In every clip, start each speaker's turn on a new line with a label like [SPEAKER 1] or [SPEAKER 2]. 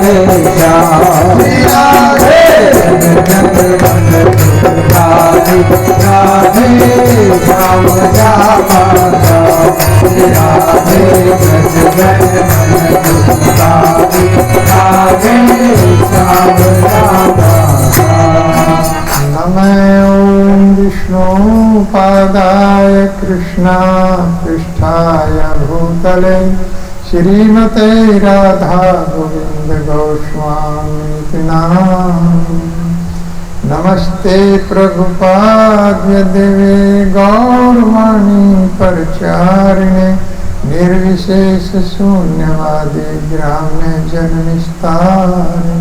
[SPEAKER 1] राधे श्याम राधे राधे राधे श्याम श्याम राधे राधे राधे श्याम श्याम।
[SPEAKER 2] नमः ओं विष्णुपादाय कृष्णा पृष्ठाय भूतले श्रीमते राधा गोविंद गोस्वामी नाम। नमस्ते प्रभुपाद्य देवे गौरवाणी प्रचारिणे निर्विशेष शून्यवादी ग्राम्य जननिस्तारिणे।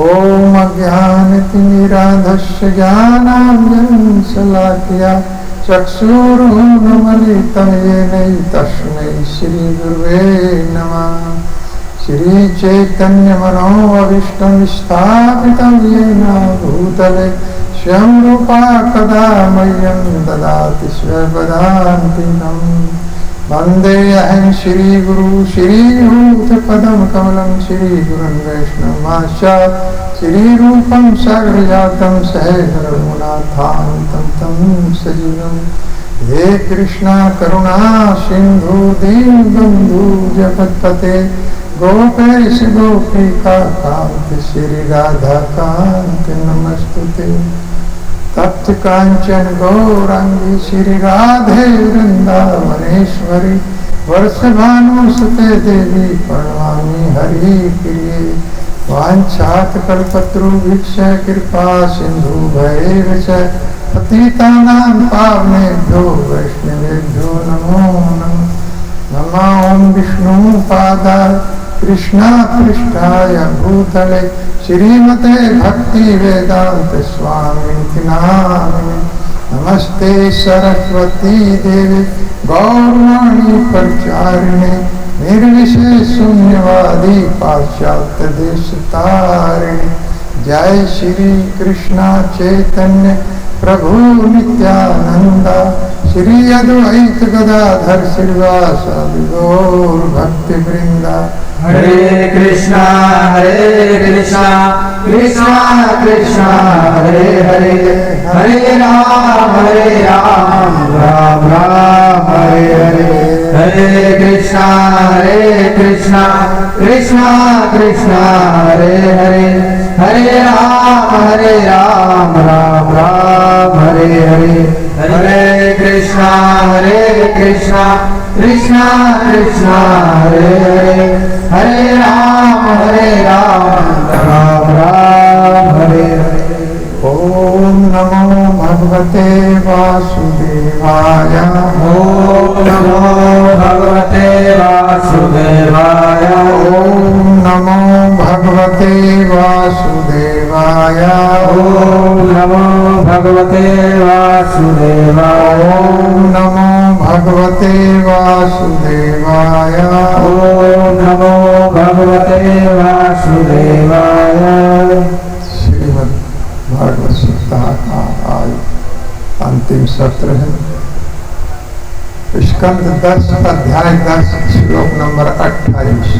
[SPEAKER 2] ओम अज्ञानतिमिरान्धस्य ज्ञानाञ्जनशलाकया चक्षुरुन्मीलितं येन तस्मै श्रीगुरुवे नमः। श्रीचैतन्यमनोभीष्टं स्थापितं येन भूतले स्वयं रूपा कदा मह्यं ददाति स्वपदान्तिकम्। वन्देऽहं श्रीगुरु श्रीयुतपदं कमलं श्रीगुरुन् वैष्णवांश्च श्रीरूपं साग्रजातं सहगणरघुनाथान्वितं तं सजीवम्। हे कृष्णा करुणा सिन्धु दीनबन्धु जगत्पते गोपेश गोपिकान्त श्रीराधाकान्त नमस्तुते। तप्त कांचन गौरांगी श्री राधे वृंदावनेश्वरी वर्षभानुसुते देवी प्रणमामि हरि प्रिये। वाञ्छात कल्पतरुभिक्ष कृपा सिंधु भैव च पतितानां पावनेभ्यो वैष्णवेभ्यो नमो नमः। नमः ओं विष्णुपादाय कृष्णा पृष्ठाय भूतले श्रीमते भक्ति वेदांत स्वामी नामिने। नमस्ते सरस्वती देवी गौरवाणी प्रचारिणे निर्विशेष शून्यवादी पाश्चात्य देश तारिणे। जय श्री कृष्णा चैतन्य प्रभु नित्यानंद श्री अद्वैत गदाधर श्रीवासादि गौर भक्ति वृंदा।
[SPEAKER 1] हरे कृष्णा कृष्णा कृष्णा हरे हरे हरे राम राम राम हरे हरे। हरे कृष्णा कृष्णा कृष्णा हरे हरे हरे राम राम राम हरे हरे। हरे कृष्णा कृष्णा कृष्णा हरे हरे हरे राम राम राम हरे हरे।
[SPEAKER 2] ओम नमो भगवते वासुदेवाय।
[SPEAKER 1] ओम नमो भगवते वासुदेवाय।
[SPEAKER 2] ओम नमो भगवते वासुदेवाय।
[SPEAKER 1] ओम नमो भगवते वासुदेवाय।
[SPEAKER 2] ओम नमो भगवते वासुदेवाय।
[SPEAKER 1] ओम नमो भगवते वासुदेवाय।
[SPEAKER 2] श्रीमद् भागवत सप्ताह का आज अंतिम सत्र है। स्कंद 10 अध्याय 10 श्लोक नंबर 28।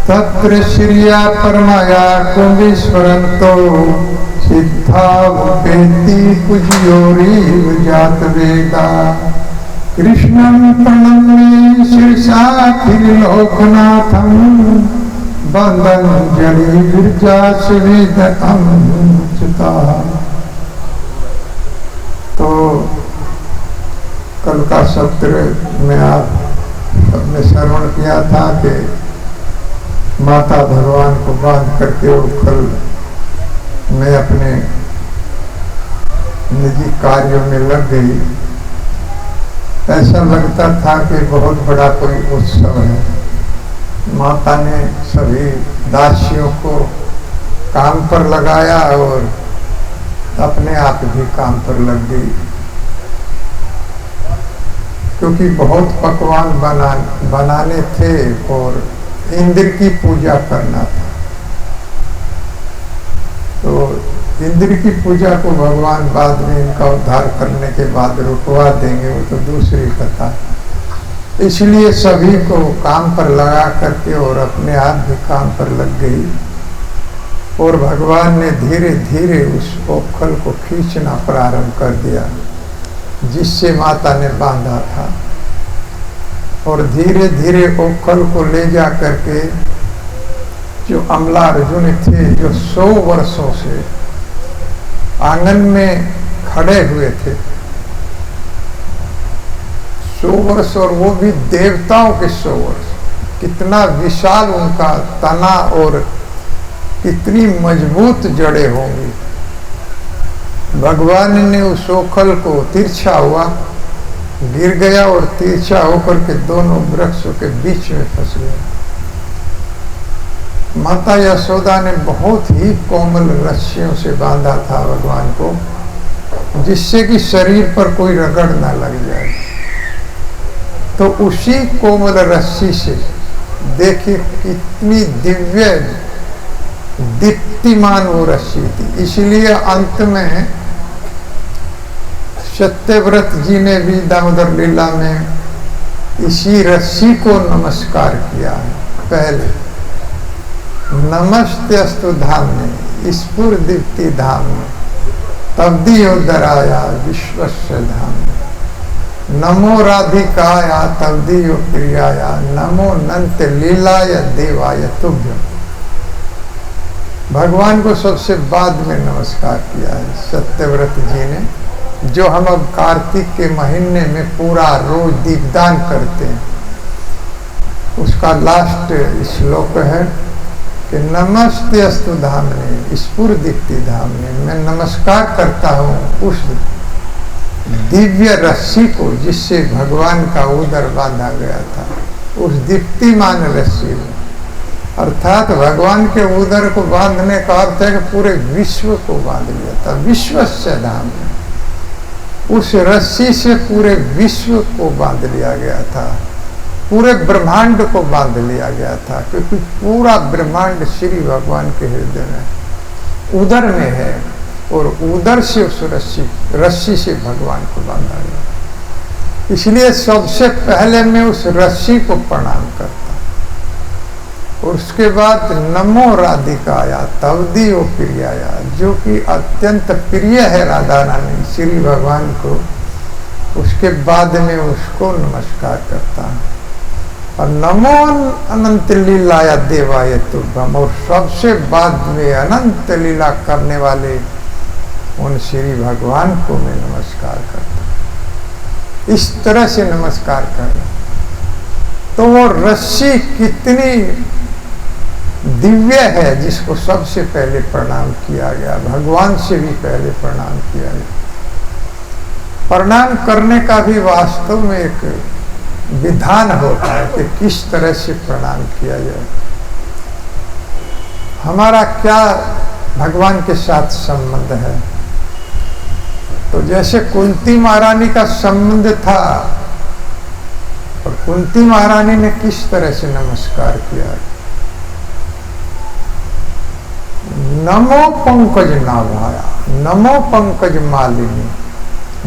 [SPEAKER 2] तत्र श्रिया परमाया कुंभीश्वरन्तो सिद्धा उपेति पूज्योरीव जात वेदा। कृष्णं प्रणम्य शीर्षा त्रिलोकनाथं बंदंजलि गिरजा सुविदता। तो कल का सत्र में आप सबने श्रवण किया था कि माता भगवान को बांध करके वो कल मैं अपने निजी कार्यों में लग गई। ऐसा लगता था कि बहुत बड़ा कोई उत्सव है। माता ने सभी दासियों को काम पर लगाया और अपने आप भी काम पर लग गई, क्योंकि बहुत पकवान बनाने थे और इंद्र की पूजा करना था। तो इंद्र की पूजा को भगवान बाद में इनका उद्धार करने के बाद रुकवा देंगे, वो तो दूसरी कथा। इसलिए सभी को काम पर लगा करके और अपने आप भी काम पर लग गई और भगवान ने धीरे धीरे उस ओखल को खींचना प्रारंभ कर दिया जिससे माता ने बांधा था, और धीरे धीरे ओखल को ले जा करके जो अमलार्जुन थे, जो 100 वर्षों से आंगन में खड़े हुए थे, 100 वर्ष, और वो भी देवताओं के 100 वर्ष, कितना विशाल उनका तना और कितनी मजबूत जड़ें होंगी। भगवान ने उस ओखल को तिरछा हुआ गिर गया और तिरछा होकर के दोनों वृक्षों के बीच में फंस गया। माता यशोदा ने बहुत ही कोमल रस्सियों से बांधा था भगवान को, जिससे कि शरीर पर कोई रगड़ ना लग जाए। तो उसी कोमल रस्सी से देखिए कितनी दिव्य दीप्तिमान वो रस्सी थी। इसलिए अंत में सत्यव्रत जी ने भी दामोदर लीला में इसी रस्सी को नमस्कार किया है। पहले नमस्ते अस्तु धाम में स्फुर दीप्ति धाम में तब्दीयोदराया विश्वस्य धाम में नमो राधिकाया तब्दीयो प्रियाया नमो नंत लीलाय देवाय तुभ्यम। भगवान को सबसे बाद में नमस्कार किया है सत्यव्रत जी ने, जो हम अब कार्तिक के महीने में पूरा रोज दीपदान करते हैं। उसका लास्ट श्लोक है कि नमस्ते अस्तु धामने स्फुर दीप्ति धामने, मैं नमस्कार करता हूँ उस दिव्य रस्सी को जिससे भगवान का उदर बांधा गया था, उस दीप्तिमान रस्सी में। अर्थात भगवान के उदर को बांधने का अर्थ है कि पूरे विश्व को बांध लिया था। विश्वस्य धाम में उस रस्सी से पूरे विश्व को बांध लिया गया था, पूरे ब्रह्मांड को बांध लिया गया था, क्योंकि पूरा ब्रह्मांड श्री भगवान के हृदय में उदर में है, और उदर से उस रस्सी से भगवान को बांधा गया। इसलिए सबसे पहले मैं उस रस्सी को प्रणाम करता, और उसके बाद नमो राधिकाया तवदीयो प्रियाया, जो कि अत्यंत प्रिय है राधा रानी श्री भगवान को, उसके बाद में उसको नमस्कार करता हूँ। और नमो अनंत लीलाया देवाय तुभ्यम, और सबसे बाद में अनंत लीला करने वाले उन श्री भगवान को मैं नमस्कार करता हूँ। इस तरह से नमस्कार करना, तो वो रस्सी कितनी दिव्य है जिसको सबसे पहले प्रणाम किया गया, भगवान से भी पहले प्रणाम किया गया। प्रणाम करने का भी वास्तव में एक विधान होता है कि किस तरह से प्रणाम किया जाए। हमारा क्या भगवान के साथ संबंध है, तो जैसे कुंती महारानी का संबंध था, और कुंती महारानी ने किस तरह से नमस्कार किया, नमो पंकज नाभाया नमो पंकज मालिनी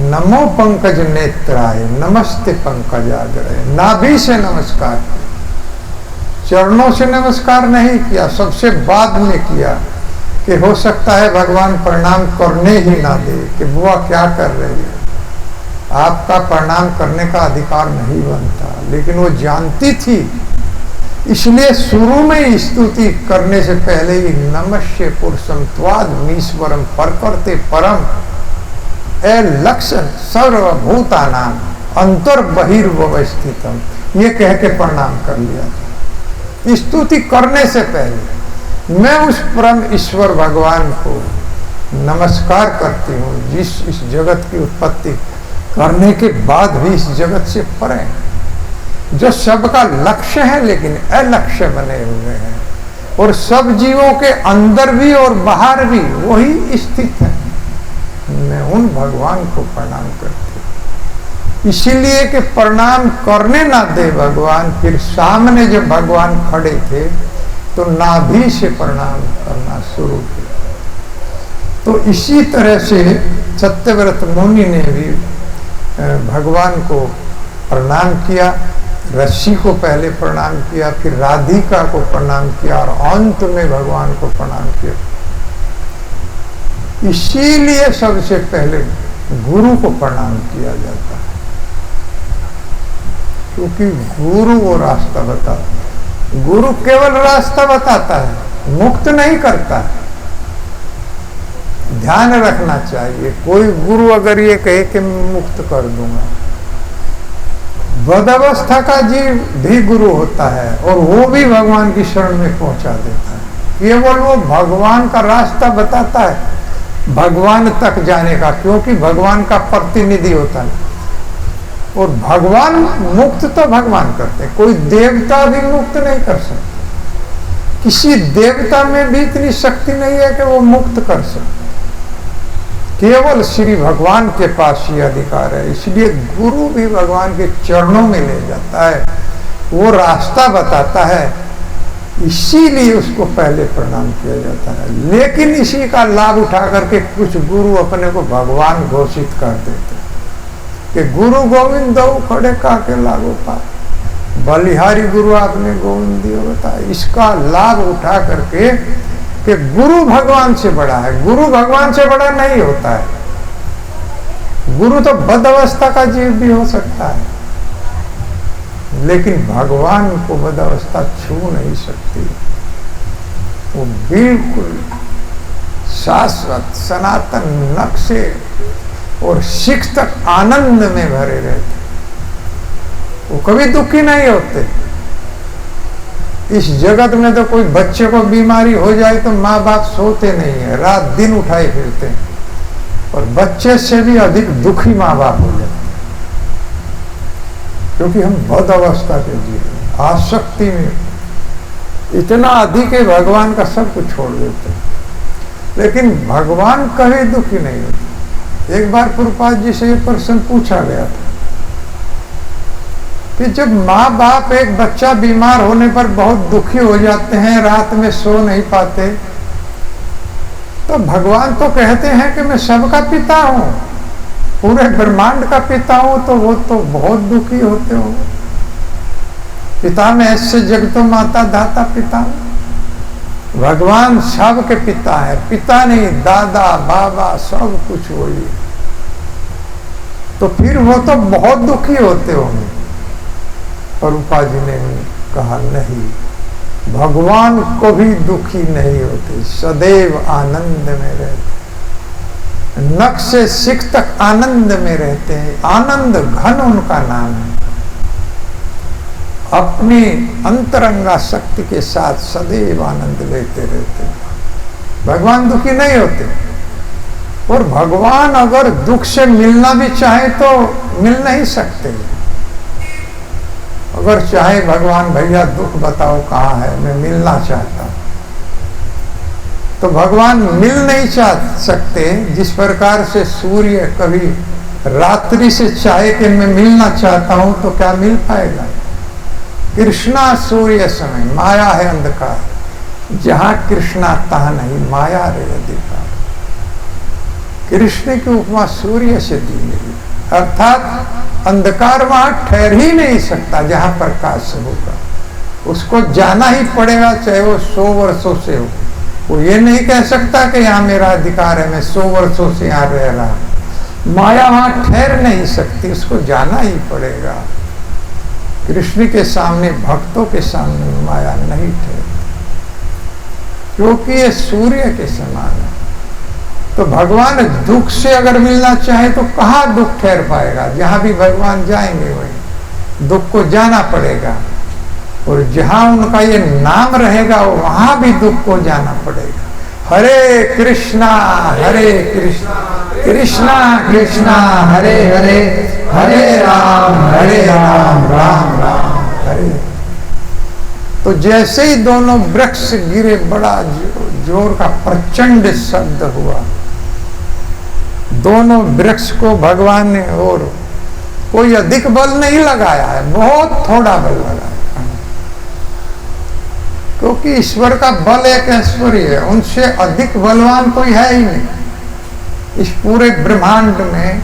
[SPEAKER 2] नमो पंकज नेत्राय नमस्ते पंकजाग्रय। नाभि से नमस्कार किया, चरणों से नमस्कार नहीं किया, सबसे बाद में किया कि हो सकता है भगवान प्रणाम करने ही ना दे कि बुआ क्या कर रही है, आपका प्रणाम करने का अधिकार नहीं बनता। लेकिन वो जानती थी, इसलिए शुरू में स्तुति करने से पहले ही नमस्य पुरुषम त्वाद मीश्वरम परकर्ते परम ए लक्षण सर्वभूतानाम अंतर बहिर्वस्थितम, ये कह के प्रणाम कर लिया था। स्तुति करने से पहले मैं उस परम ईश्वर भगवान को नमस्कार करती हूँ, जिस इस जगत की उत्पत्ति करने के बाद भी इस जगत से परे, जो सबका लक्ष्य है लेकिन अलक्ष्य बने हुए हैं, और सब जीवों के अंदर भी और बाहर भी वही स्थित है। मैं उन भगवान को प्रणाम करती हूँ, इसीलिए कि प्रणाम करने ना दे भगवान। फिर सामने जब भगवान खड़े थे तो नाभि से प्रणाम करना शुरू किया। तो इसी तरह से सत्यव्रत मुनि ने भी भगवान को प्रणाम किया, ऋषि को पहले प्रणाम किया, फिर राधिका को प्रणाम किया और अंत में भगवान को प्रणाम किया। इसीलिए सबसे पहले गुरु को प्रणाम किया जाता है, क्योंकि गुरु वो रास्ता बताता है। गुरु केवल रास्ता बताता है, मुक्त नहीं करता है। ध्यान रखना चाहिए, कोई गुरु अगर ये कहे कि मैं मुक्त कर दूंगा, बदअवस्था का जीव भी गुरु होता है और वो भी भगवान की शरण में पहुंचा देता है। केवल वो भगवान का रास्ता बताता है भगवान तक जाने का, क्योंकि भगवान का प्रतिनिधि होता है। और भगवान मुक्त तो भगवान करते हैं, कोई देवता भी मुक्त नहीं कर सकता। किसी देवता में भी इतनी शक्ति नहीं है कि वो मुक्त कर सके। केवल श्री भगवान के पास ही अधिकार है। इसलिए गुरु भी भगवान के चरणों में ले जाता है, वो रास्ता बताता है, इसीलिए उसको पहले प्रणाम किया जाता है। लेकिन इसी का लाभ उठा करके कुछ गुरु अपने को भगवान घोषित कर देते कि गुरु गोविंद दो खड़े काके लागो पा, बलिहारी गुरु आपने गोविंद दियो बताया। इसका लाभ उठा करके कि गुरु भगवान से बड़ा है। गुरु भगवान से बड़ा नहीं होता है। गुरु तो बद अवस्था का जीव भी हो सकता है, लेकिन भगवान को बद अवस्था छू नहीं सकती। वो बिल्कुल शाश्वत सनातन नक्शे और शिख तक आनंद में भरे रहते, वो कभी दुखी नहीं होते। इस जगत में तो कोई बच्चे को बीमारी हो जाए तो माँ बाप सोते नहीं है, रात दिन उठाए फिरते हैं, और बच्चे से भी अधिक दुखी माँ बाप हो जाते हैं, क्योंकि हम बद अवस्था के जीव, आसक्ति में इतना अधिक है, भगवान का सब कुछ छोड़ देते हैं। लेकिन भगवान कभी दुखी नहीं होते। एक बार प्रभुपाद जी से ये प्रश्न पूछा गया था कि जब माँ बाप एक बच्चा बीमार होने पर बहुत दुखी हो जाते हैं, रात में सो नहीं पाते, तो भगवान तो कहते हैं कि मैं सबका पिता हूं, पूरे ब्रह्मांड का पिता हूं, तो वो तो बहुत दुखी होते हो। पिता में ऐसे जगतो माता दाता पिता। भगवान सबके पिता है, पिता नहीं दादा बाबा सब कुछ वही। तो फिर वो तो बहुत दुखी होते होंगे। प्रभुपाद जी ने कहा नहीं, भगवान को भी दुखी नहीं होते, सदैव आनंद में रहते, नख से शिख तक आनंद में रहते हैं। आनंद घन उनका नाम है। अपनी अंतरंगा शक्ति के साथ सदैव आनंद लेते रहते हैं। भगवान दुखी नहीं होते। और भगवान अगर दुख से मिलना भी चाहे तो मिल नहीं सकते। अगर चाहे भगवान भैया दुख बताओ कहाँ है, मैं मिलना चाहता हूं, तो भगवान मिल नहीं चाह सकते। जिस प्रकार से सूर्य कभी रात्रि से चाहे कि मैं मिलना चाहता हूं, तो क्या मिल पाएगा। कृष्णा सूर्य समय माया है अंधकार, जहां कृष्णा तहां नहीं माया रे अधिकार। कृष्ण की उपमा सूर्य से दी गई, अर्थात अंधकार वहां ठहर ही नहीं सकता जहां प्रकाश होगा। उसको जाना ही पड़ेगा, चाहे वो 100 वर्षों से हो। वो ये नहीं कह सकता कि यहाँ मेरा अधिकार है, मैं 100 वर्षों से यहाँ रह रहा। माया वहां ठहर नहीं सकती, उसको जाना ही पड़ेगा। कृष्ण के सामने, भक्तों के सामने माया नहीं ठहरती, क्योंकि ये सूर्य के समान है। तो भगवान दुख से अगर मिलना चाहे तो कहाँ दुख ठहर पाएगा। जहां भी भगवान जाएंगे वहीं दुख को जाना पड़ेगा, और जहां उनका ये नाम रहेगा वहां भी दुख को जाना पड़ेगा। हरे कृष्णा कृष्णा कृष्णा हरे हरे, हरे राम राम राम हरे। तो जैसे ही दोनों वृक्ष गिरे, बड़ा जोर का प्रचंड शब्द हुआ। दोनों वृक्ष को भगवान ने, और कोई अधिक बल नहीं लगाया है, बहुत थोड़ा बल लगाया, क्योंकि ईश्वर का बल एक ऐश्वर्य है, उनसे अधिक बलवान कोई है ही नहीं। इस पूरे ब्रह्मांड में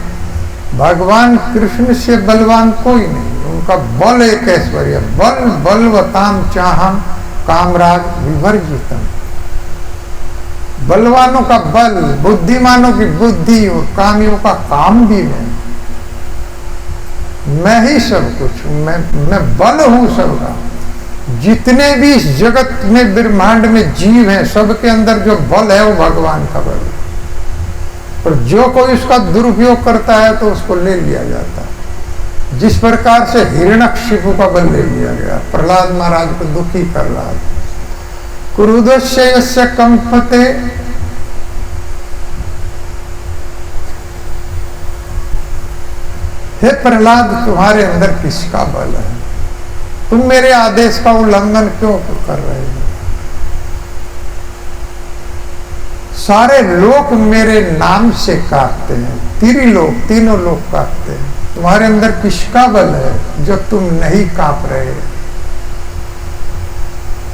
[SPEAKER 2] भगवान कृष्ण से बलवान कोई नहीं। उनका बल एक ऐश्वर्य, बल बलवताम चाहम कामराज विवर्जितम। बलवानों का बल, बुद्धिमानों की बुद्धि और कामियों का काम भी मैं ही सब कुछ हूं, मैं बल हूं सबका। जितने भी इस जगत में ब्रह्मांड में जीव हैं, सबके अंदर जो बल है वो भगवान का बल है। और जो कोई उसका दुरुपयोग करता है तो उसको ले लिया जाता है। जिस प्रकार से हिरण्यकशिपु का बल ले लिया गया, प्रहलाद महाराज को दुखी प्रहलाद, क्रोधस्य यस्य कंपते, हे प्रहलाद तुम्हारे अंदर किसका बल है? तुम मेरे आदेश का उल्लंघन क्यों कर रहे हो? सारे लोग मेरे नाम से कांपते हैं, त्रिलोक, तीनों लोग कांपते हैं। तुम्हारे अंदर किसका बल है जो तुम नहीं कांप रहे?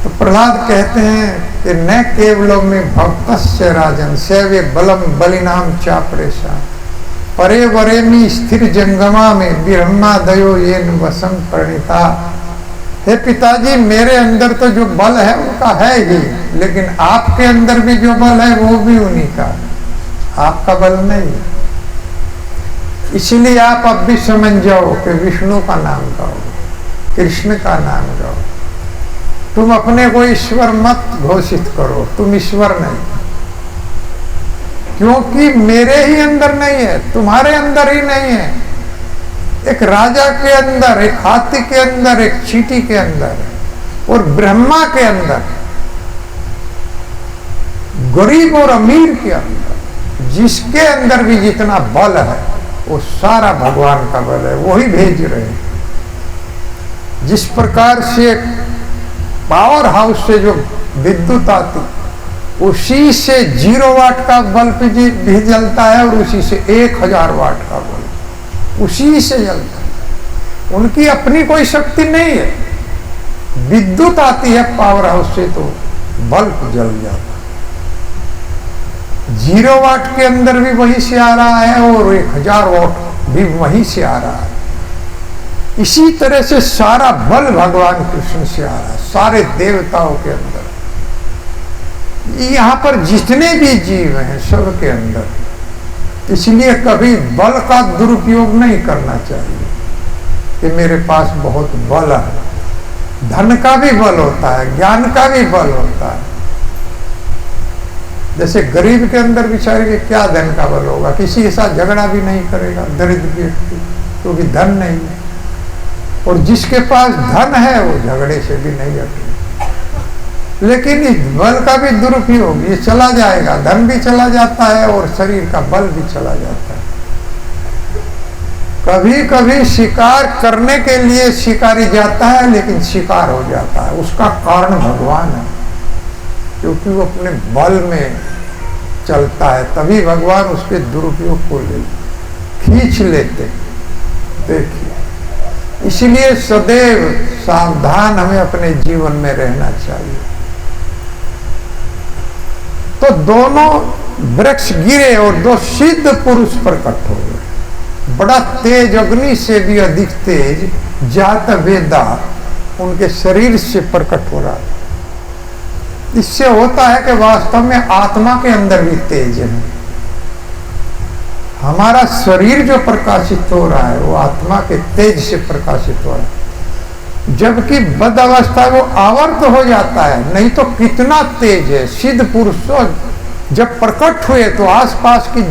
[SPEAKER 2] तो प्रहलाद कहते हैं कि न केवलों में भक्तस्य राजन सेवे बलम बलिनाम चापरेशा परे वरे में स्थिर जंगमा में ब्रह्मा दयो ये वसम प्रणीता। हे पिताजी, मेरे अंदर तो जो बल है उनका है ही, लेकिन आपके अंदर भी जो बल है वो भी उन्हीं का, आपका बल नहीं। इसलिए आप अब भी समझ जाओ कि विष्णु का नाम गाओ, कृष्ण का नाम गाओ। तुम अपने को ईश्वर मत घोषित करो, तुम ईश्वर नहीं, क्योंकि मेरे ही अंदर नहीं है, तुम्हारे अंदर ही नहीं है। एक राजा के अंदर, एक हाथी के अंदर, एक चींटी के अंदर और ब्रह्मा के अंदर, गरीब और अमीर के अंदर, जिसके अंदर भी जितना बल है वो सारा भगवान का बल है, वही भेज रहे हैं। जिस प्रकार से पावर हाउस से जो विद्युत आती, उसी से 0 वाट का बल्ब भी जलता है और उसी से 1000 वाट का बल्ब उसी से जलता है। उनकी अपनी कोई शक्ति नहीं है। विद्युत आती है पावर हाउस से तो बल्ब जल जाता है। 0 वाट के अंदर भी वहीं से आ रहा है और 1000 वाट भी वहीं से आ रहा है। इसी तरह से सारा बल भगवान कृष्ण से आ रहा है, सारे देवताओं के अंदर। यहाँ पर जितने भी जीव हैं सबके अंदर। इसलिए कभी बल का दुरुपयोग नहीं करना चाहिए कि मेरे पास बहुत बल है। धन का भी बल होता है, ज्ञान का भी बल होता है। जैसे गरीब के अंदर बेचारे के क्या धन का बल होगा, किसी के साथ झगड़ा भी नहीं करेगा दरिद्र व्यक्ति, क्योंकि धन नहीं है। और जिसके पास धन है वो झगड़े से भी नहीं हटेगा। लेकिन इस बल का भी दुरुपयोग, ये चला जाएगा, धन भी चला जाता है और शरीर का बल भी चला जाता है। कभी कभी शिकार करने के लिए शिकारी जाता है लेकिन शिकार हो जाता है, उसका कारण भगवान है, क्योंकि वो अपने बल में चलता है, तभी भगवान उसके दुरुपयोग को खींच लेते। देखिए, इसलिए सदैव सावधान हमें अपने जीवन में रहना चाहिए। तो दोनों वृक्ष गिरे और 2 सिद्ध पुरुष प्रकट हो गए। बड़ा तेज, अग्नि से भी अधिक तेज जात वेदा उनके शरीर से प्रकट हो रहा है। इससे होता है कि वास्तव में आत्मा के अंदर भी तेज है। हमारा शरीर जो प्रकाशित हो रहा है वो आत्मा के तेज से प्रकाशित हो रहा है, जबकि बद अवस्था वो आवर्त हो जाता है। नहीं तो कितना तेज है। सिद्ध पुरुषों जब प्रकट हुए तो आसपास की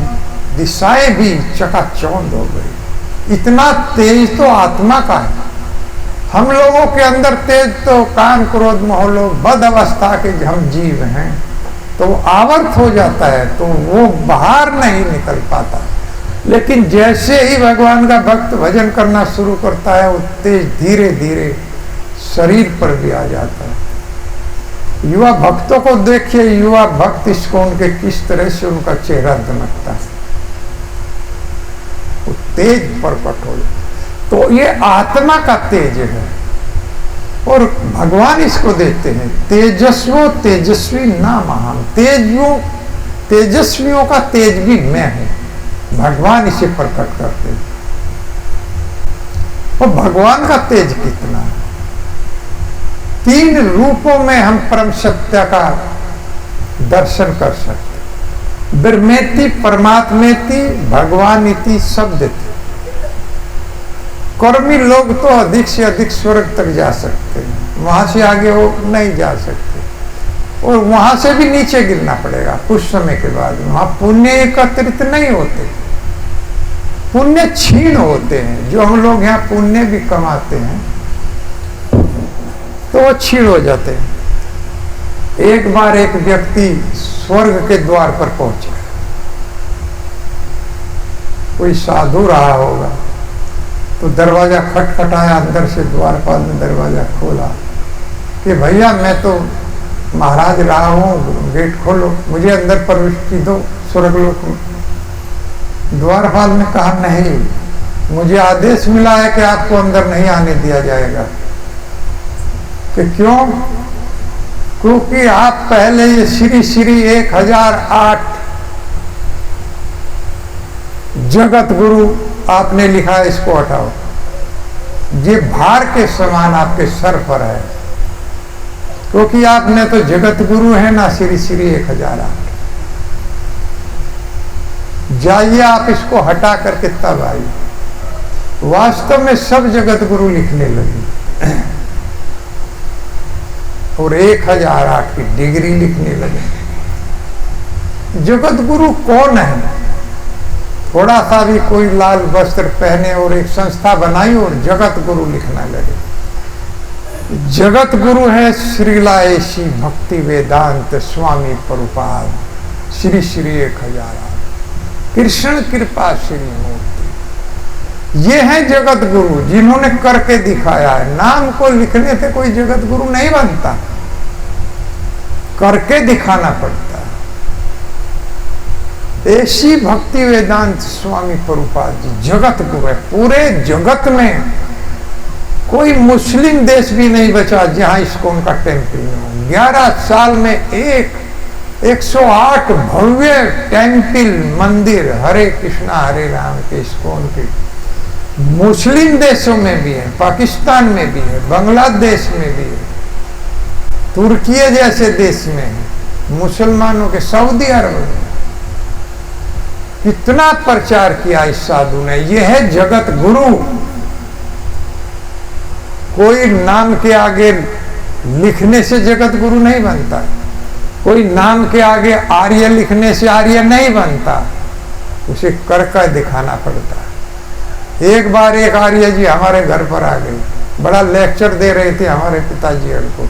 [SPEAKER 2] दिशाएं भी चकाचौंध हो गई। इतना तेज तो आत्मा का है। हम लोगों के अंदर तेज तो काम क्रोध मोह लोग बद अवस्था के हम जीव हैं, तो वो आवर्त हो जाता है, तो वो बाहर नहीं निकल पाता। लेकिन जैसे ही भगवान का भक्त भजन करना शुरू करता है, वो तेज धीरे धीरे शरीर पर भी आ जाता है। युवा भक्तों को देखिए, युवा भक्त इसको उनके किस तरह से उनका चेहरा दमकता है, वो तेज प्रकट हो जाता। तो ये आत्मा का तेज है और भगवान इसको देते हैं तेजस्वो तेजस्वी नाम हम। तेजस्वियों का तेज भी मैं हूं, भगवान इसे प्रकट करते हैं। और भगवान का तेज कितना है। 3 रूपों में हम परम सत्य का दर्शन कर सकते। ब्रह्मेति, परमात्मेति, भगवान इति शब्द थे। कर्मी लोग तो अधिक से अधिक स्वर्ग तक जा सकते हैं, वहां से आगे वो नहीं जा सकते, और वहां से भी नीचे गिरना पड़ेगा कुछ समय के बाद। वहां पुण्य एकत्रित नहीं होते, पुण्य क्षीण होते हैं। जो हम लोग यहाँ पुण्य भी कमाते हैं तो वो क्षीण हो जाते हैं। एक बार एक व्यक्ति स्वर्ग के द्वार पर पहुंचा, कोई साधु रहा होगा, तो दरवाजा खटखटाया, अंदर से द्वारपाल ने दरवाजा खोला कि भैया मैं तो महाराज रहा हूँ, गेट खोलो, मुझे अंदर प्रविष्टि दो स्वर्गलोक में। द्वारपाल ने कहा नहीं, मुझे आदेश मिला है कि आपको अंदर नहीं आने दिया जाएगा। कि क्यों? क्योंकि आप पहले ये श्री 1008 जगत गुरु आपने लिखा है, इसको हटाओ। ये भार के समान आपके सर पर है, क्योंकि आपने तो जगत गुरु है ना श्री 1008। जाइए आप इसको हटा करके तब आइए। वास्तव में सब जगत गुरु लिखने लगे और 1008 की डिग्री लिखने लगे। जगत गुरु कौन है? थोड़ा सा भी कोई लाल वस्त्र पहने और एक संस्था बनाई और जगत गुरु लिखना लगे। जगत गुरु है श्रीलाएशी भक्ति वेदांत स्वामी प्रभुपाद श्री 1008 कृष्ण कृपा श्री मूर्ति। ये है जगत गुरु जिन्होंने करके दिखाया है। नाम को लिखने से कोई जगत गुरु नहीं बनता, करके दिखाना पड़ता है। ऐसी भक्ति वेदांत स्वामी प्रभुपाद जी जगत गुरु है। पूरे जगत में कोई मुस्लिम देश भी नहीं बचा जहां इस्कॉन का टेम्पल न हो। 11 साल में 108 भव्य टेम्पल मंदिर हरे कृष्णा हरे राम के इस्कॉन के मुस्लिम देशों में भी है, पाकिस्तान में भी है, बांग्लादेश में भी है, तुर्की जैसे देश में है, मुसलमानों के सऊदी अरब में। कितना प्रचार किया इस साधु ने। यह है जगत गुरु। कोई नाम के आगे लिखने से जगत गुरु नहीं बनता, कोई नाम के आगे आर्य लिखने से आर्य नहीं बनता, उसे कर दिखाना पड़ता है। एक बार एक आर्य जी हमारे घर पर आ गए, बड़ा लेक्चर दे रहे थे हमारे पिताजी को।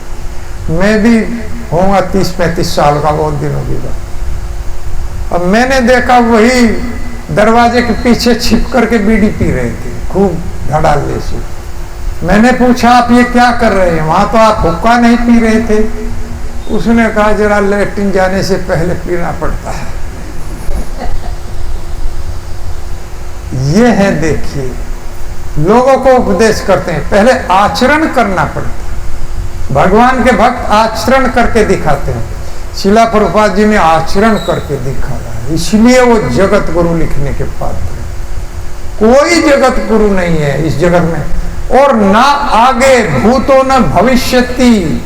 [SPEAKER 2] मैं भी होऊंगा 30-35 साल का, बहुत दिनों की बात। अब मैंने देखा वही दरवाजे के पीछे छिप करके बीड़ी पी रहे थे, खूब धड़ाल्ले से। मैंने पूछा आप ये क्या कर रहे हैं? वहां तो आप हुक्का नहीं पी रहे थे। उसने कहा जरा लैट्रिन जाने से पहले पीना पड़ता है। ये है, देखिए लोगों को उपदेश करते हैं, पहले आचरण करना पड़ता है। भगवान के भक्त आचरण करके दिखाते हैं। शिला प्रभुपाद जी ने आचरण करके दिखाया, इसलिए वो जगत गुरु लिखने के पात्र है। कोई जगत गुरु नहीं है इस जगत में, और ना आगे भूतो न भविष्यति।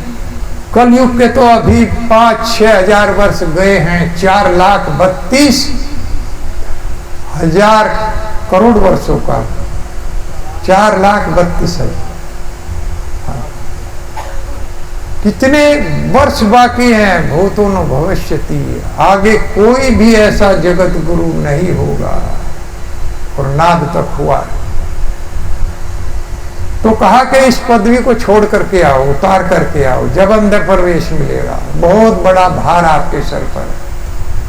[SPEAKER 2] कलयुग के तो अभी 5-6 हजार वर्ष गए हैं, 4,32,000 करोड़ वर्षों का, 4,32,000। कितने वर्ष बाकी हैं? भूतो न भविष्यति। आगे कोई भी ऐसा जगत गुरु नहीं होगा, और ना अब तक हुआ। तो कहा कि इस पदवी को छोड़ करके आओ, उतार करके आओ, जब अंदर प्रवेश मिलेगा। बहुत बड़ा भार आपके सर पर है।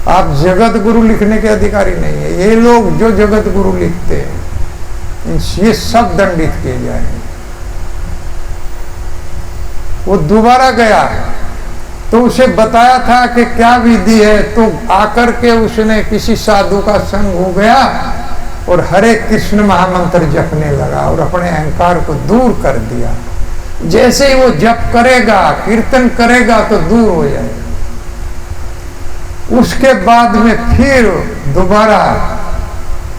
[SPEAKER 2] आप जगत गुरु लिखने के अधिकारी नहीं है। ये लोग जो जगत गुरु लिखते हैं ये सब दंडित किए जाएंगे। वो दोबारा गया तो उसे बताया था कि क्या विधि है, तो आकर के उसने किसी साधु का संग हो गया और हरे कृष्ण महामंत्र जपने लगा और अपने अहंकार को दूर कर दिया। जैसे ही वो जप करेगा, कीर्तन करेगा तो दूर हो जाएगा। उसके बाद में फिर दोबारा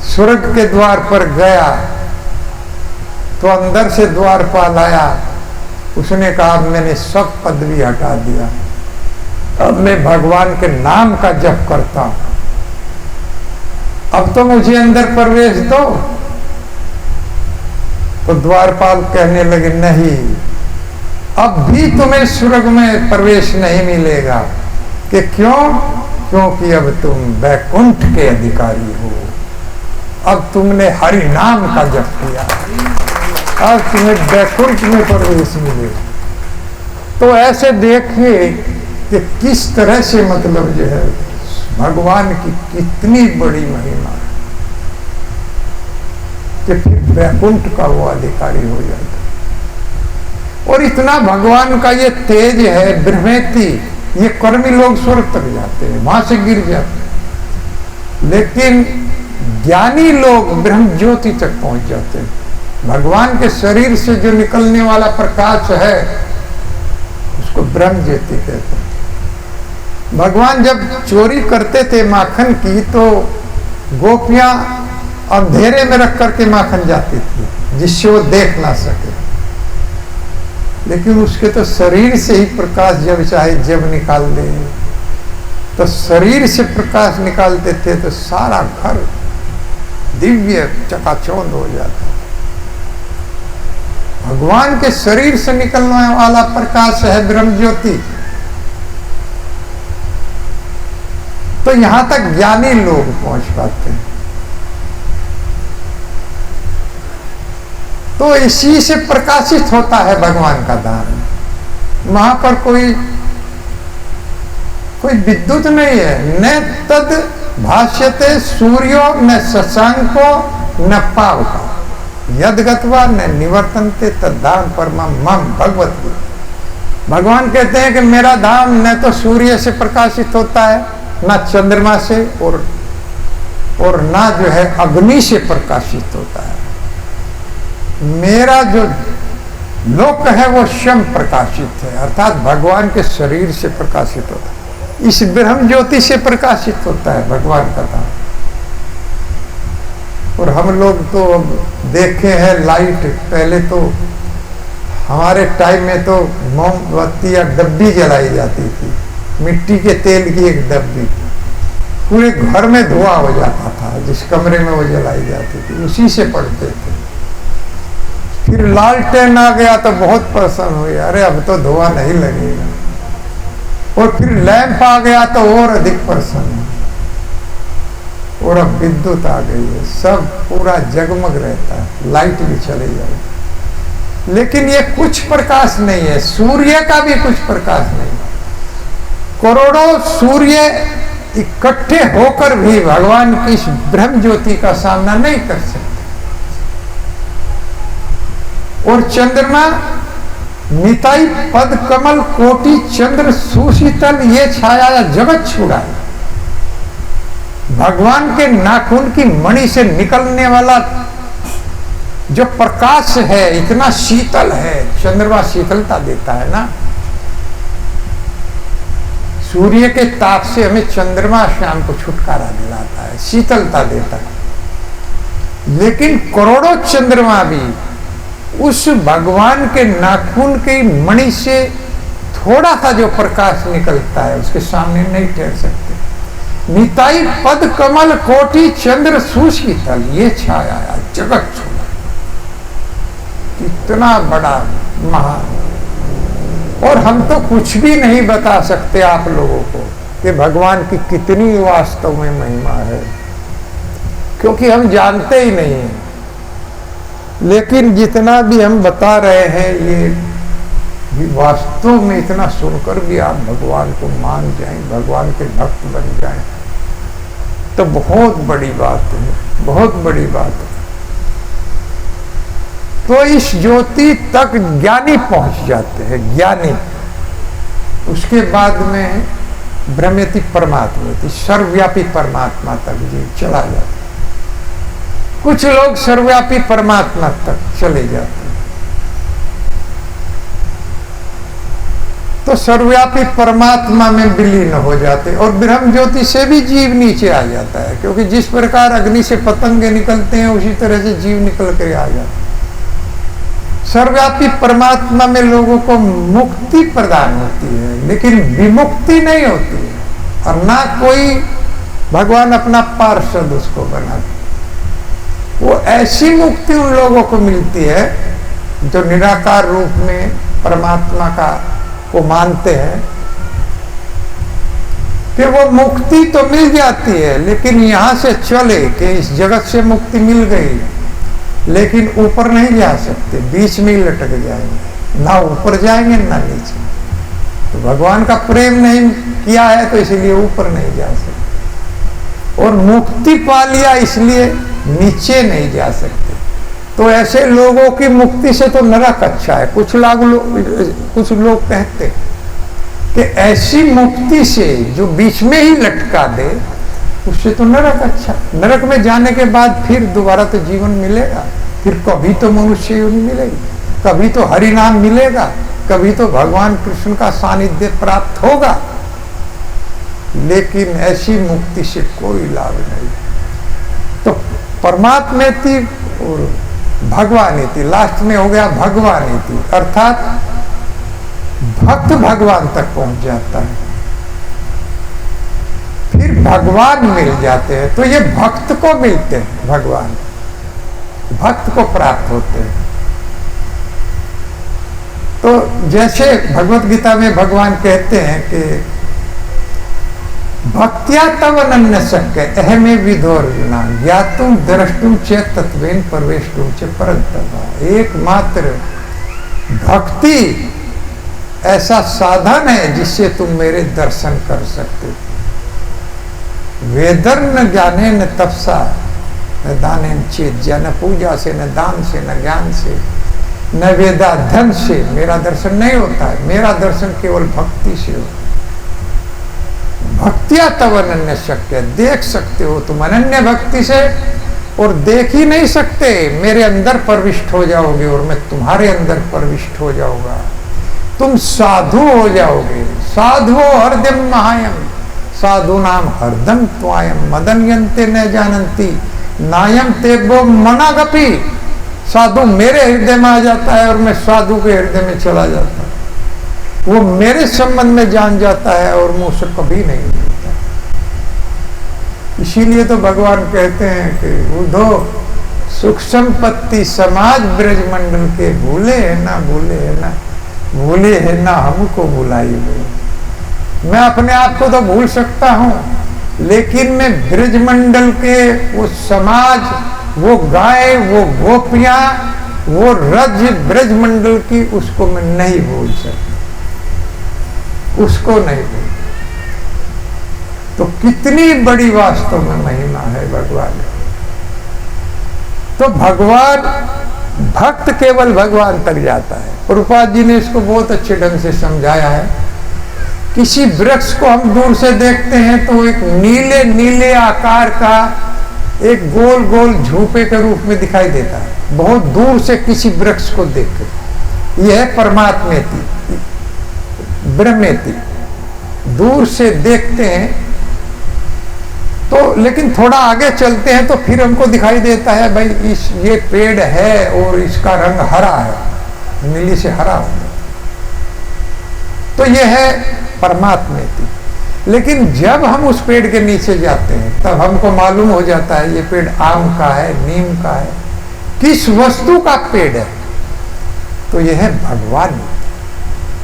[SPEAKER 2] स्वर्ग के द्वार पर गया तो अंदर से द्वारपाल आया, उसने कहा अब मैंने सब पदवी हटा दिया, अब मैं भगवान के नाम का जप करता हूं, अब तो मुझे अंदर प्रवेश दो। तो द्वारपाल कहने लगे नहीं, अब भी तुम्हें स्वर्ग में प्रवेश नहीं मिलेगा। कि क्यों? क्योंकि अब तुम वैकुंठ के अधिकारी हो, अब तुमने हरि नाम का जप किया, अब तुम्हें वैकुंठ में प्रवेश मिलेगा। तो ऐसे देखिए कि किस तरह से मतलब जो है भगवान की कितनी बड़ी महिमा है कि फिर वैकुंठ का वो अधिकारी हो जाता है। और इतना भगवान का ये तेज है, ब्रह्मेति, ये कर्मी लोग स्वर्ग तक जाते हैं, वहां से गिर जाते हैं, लेकिन ज्ञानी लोग ब्रह्म ज्योति तक पहुंच जाते हैं। भगवान के शरीर से जो निकलने वाला प्रकाश है उसको ब्रह्म ज्योति कहते हैं। भगवान जब चोरी करते थे माखन की, तो गोपियां अंधेरे में रख करके माखन जाती थी जिससे वो देख ना सके, लेकिन उसके तो शरीर से ही प्रकाश जब चाहे जब निकाल दे, तो शरीर से प्रकाश निकाल देते तो सारा घर दिव्य चकाचौंध हो जाता। भगवान के शरीर से निकलने वाला प्रकाश है ब्रह्म ज्योति। तो यहां तक ज्ञानी लोग पहुंच पाते हैं। तो इसी से प्रकाशित होता है भगवान का धाम। वहां पर कोई विद्युत नहीं है, न तद भाष्यते सूर्यो न शशांको न पावका यदगत्वा न निवर्तनते तद्धाम परमं मम भगवती। भगवान कहते हैं कि मेरा धाम न तो सूर्य से प्रकाशित होता है, ना चंद्रमा से, और ना जो है अग्नि से प्रकाशित होता है। मेरा जो लोक है वो स्वयं प्रकाशित है, अर्थात भगवान के शरीर से प्रकाशित होता है। इस ब्रह्म ज्योति से प्रकाशित होता है भगवान का धाम। और हम लोग तो देखे हैं लाइट, पहले तो हमारे टाइम में तो मोमबत्ती या डब्बी जलाई जाती थी, मिट्टी के तेल की एक डब्बी, पूरे घर में धुआं हो जाता था। जिस कमरे में वो जलाई जाती थी उसी से पढ़ते थे। फिर लालटेन आ गया तो बहुत प्रसन्न हुए, अरे अब तो धुआं नहीं लगेगा। और फिर लैंप आ गया तो और अधिक प्रसन्न। और अब विद्युत आ गई है, सब पूरा जगमग रहता है, लाइट भी चली जाए, लेकिन ये कुछ प्रकाश नहीं है। सूर्य का भी कुछ प्रकाश नहीं है। करोड़ों सूर्य इकट्ठे होकर भी भगवान की इस ब्रह्म ज्योति का सामना नहीं कर सकते। और चंद्रमा निताई पद कमल कोटि चंद्र सुशीतल ये छाया जगत छुड़ाए। भगवान के नाखून की मणि से निकलने वाला जो प्रकाश है इतना शीतल है। चंद्रमा शीतलता देता है ना, सूर्य के ताप से हमें चंद्रमा शाम को छुटकारा दिलाता है, शीतलता देता है। लेकिन करोड़ों चंद्रमा भी उस भगवान के नाखून की मणि से थोड़ा सा जो प्रकाश निकलता है उसके सामने नहीं ठहर सकते। निताई पद कमल कोटि चंद्र सुशीतल ये छाया जगत छोड़ा। कितना बड़ा महान। और हम तो कुछ भी नहीं बता सकते आप लोगों को कि भगवान की कितनी वास्तव में महिमा है, क्योंकि हम जानते ही नहीं हैं। लेकिन जितना भी हम बता रहे हैं ये वास्तव में इतना सुनकर भी आप भगवान को मान जाएं, भगवान के भक्त बन जाएं, तो बहुत बड़ी बात है, बहुत बड़ी बात है। तो इस ज्योति तक ज्ञानी पहुंच जाते हैं, ज्ञानी। उसके बाद में ब्रह्मेति परमात्मेति सर्वव्यापी परमात्मा तक जी चला जाता है। कुछ लोग सर्वव्यापी परमात्मा तक चले जाते हैं। तो सर्वव्यापी परमात्मा में विलीन हो जाते और ब्रह्म ज्योति से भी जीव नीचे आ जाता है, क्योंकि जिस प्रकार अग्नि से पतंगे निकलते हैं उसी तरह से जीव निकल कर आ जाता है। सर्वव्यापी परमात्मा में लोगों को मुक्ति प्रदान होती है, लेकिन विमुक्ति नहीं होती है, और ना कोई भगवान अपना पार्षद उसको बनाते। वो ऐसी मुक्ति उन लोगों को मिलती है जो निराकार रूप में परमात्मा का को मानते हैं, कि वो मुक्ति तो मिल जाती है, लेकिन यहां से चले कि इस जगत से मुक्ति मिल गई, लेकिन ऊपर नहीं जा सकते, बीच में ही लटक जाएंगे, ना ऊपर जाएंगे ना नीचे। तो भगवान का प्रेम नहीं किया है तो इसलिए ऊपर नहीं जा सकते, और मुक्ति पा लिया इसलिए नीचे नहीं जा सकते। तो ऐसे लोगों की मुक्ति से तो नरक अच्छा है। कुछ लोग कहते कि ऐसी मुक्ति से जो बीच में ही लटका दे उससे तो नरक अच्छा। नरक में जाने के बाद फिर दोबारा तो जीवन मिलेगा, फिर कभी तो मनुष्य योनि मिलेगी, कभी तो हरि नाम मिलेगा, कभी तो भगवान कृष्ण का सानिध्य प्राप्त होगा, लेकिन ऐसी मुक्ति से कोई लाभ नहीं। तो परमात्मेति और भगवानेति, लास्ट में हो गया भगवानेति, अर्थात भक्त भगवान तक पहुंच जाता है, फिर भगवान मिल जाते हैं। तो ये भक्त को मिलते हैं, भगवान भक्त को प्राप्त होते हैं। तो जैसे भगवत गीता में भगवान कहते हैं कि भक्त्या तव अनन्य शक्य अहमे विधोर्जुना ज्ञातुम द्रष्टुम च तत्वेन प्रवेष्टुम च परन्तप। एकमात्र भक्ति ऐसा साधन है जिससे तुम मेरे दर्शन कर सकते हो। वेदर न ज्ञाने न तपसा न दाने चेत, न पूजा से, न दान से, न ज्ञान से, न वेदाध्ययन से मेरा दर्शन नहीं होता है। मेरा दर्शन केवल भक्ति से होता है। भक्तिया तब अनन्य शक्य, देख सकते हो तुम अनन्य भक्ति से, और देख ही नहीं सकते, मेरे अंदर प्रविष्ट हो जाओगे और मैं तुम्हारे अंदर प्रविष्ट हो जाऊंगा। तुम साधु हो जाओगे। साधु हरदम महायम, साधु नाम हरदम त्वायम मदन यंते न जानंती नायम तेगो मनागपी। साधु मेरे हृदय में आ जाता है और मैं साधु के हृदय में चला जाता हूँ। वो मेरे संबंध में जान जाता है और मुझ से कभी नहीं मिलता। इसीलिए तो भगवान कहते हैं कि बुद्धो सुख संपत्ति समाज ब्रजमंडल के भूले है ना, भूले है ना, भूले है ना हमको भुलाई हुई। मैं अपने आप को तो भूल सकता हूँ, लेकिन मैं ब्रजमंडल के वो समाज, वो गाय, वो गोपियां, वो रज ब्रजमंडल की, उसको मैं नहीं भूल सकता, उसको नहीं भूल। तो कितनी बड़ी वास्तव में महिमा है भगवान। तो भगवान, भक्त केवल भगवान तक जाता है। प्रभुपाद जी ने इसको बहुत अच्छे ढंग से समझाया है। किसी वृक्ष को हम दूर से देखते हैं तो एक नीले नीले आकार का एक गोल गोल झूपे के रूप में दिखाई देता है, बहुत दूर से किसी वृक्ष को देखकर। यह है परमात्मेति, ब्रह्मेति। दूर से देखते हैं तो, लेकिन थोड़ा आगे चलते हैं तो फिर हमको दिखाई देता है भाई ये पेड़ है और इसका रंग हरा है, नीली से हरा हो। तो यह है परमात्मेति। लेकिन जब हम उस पेड़ के नीचे जाते हैं तब हमको मालूम हो जाता है ये पेड़ आम का है, नीम का है, किस वस्तु का पेड़ है। तो यह है भगवान।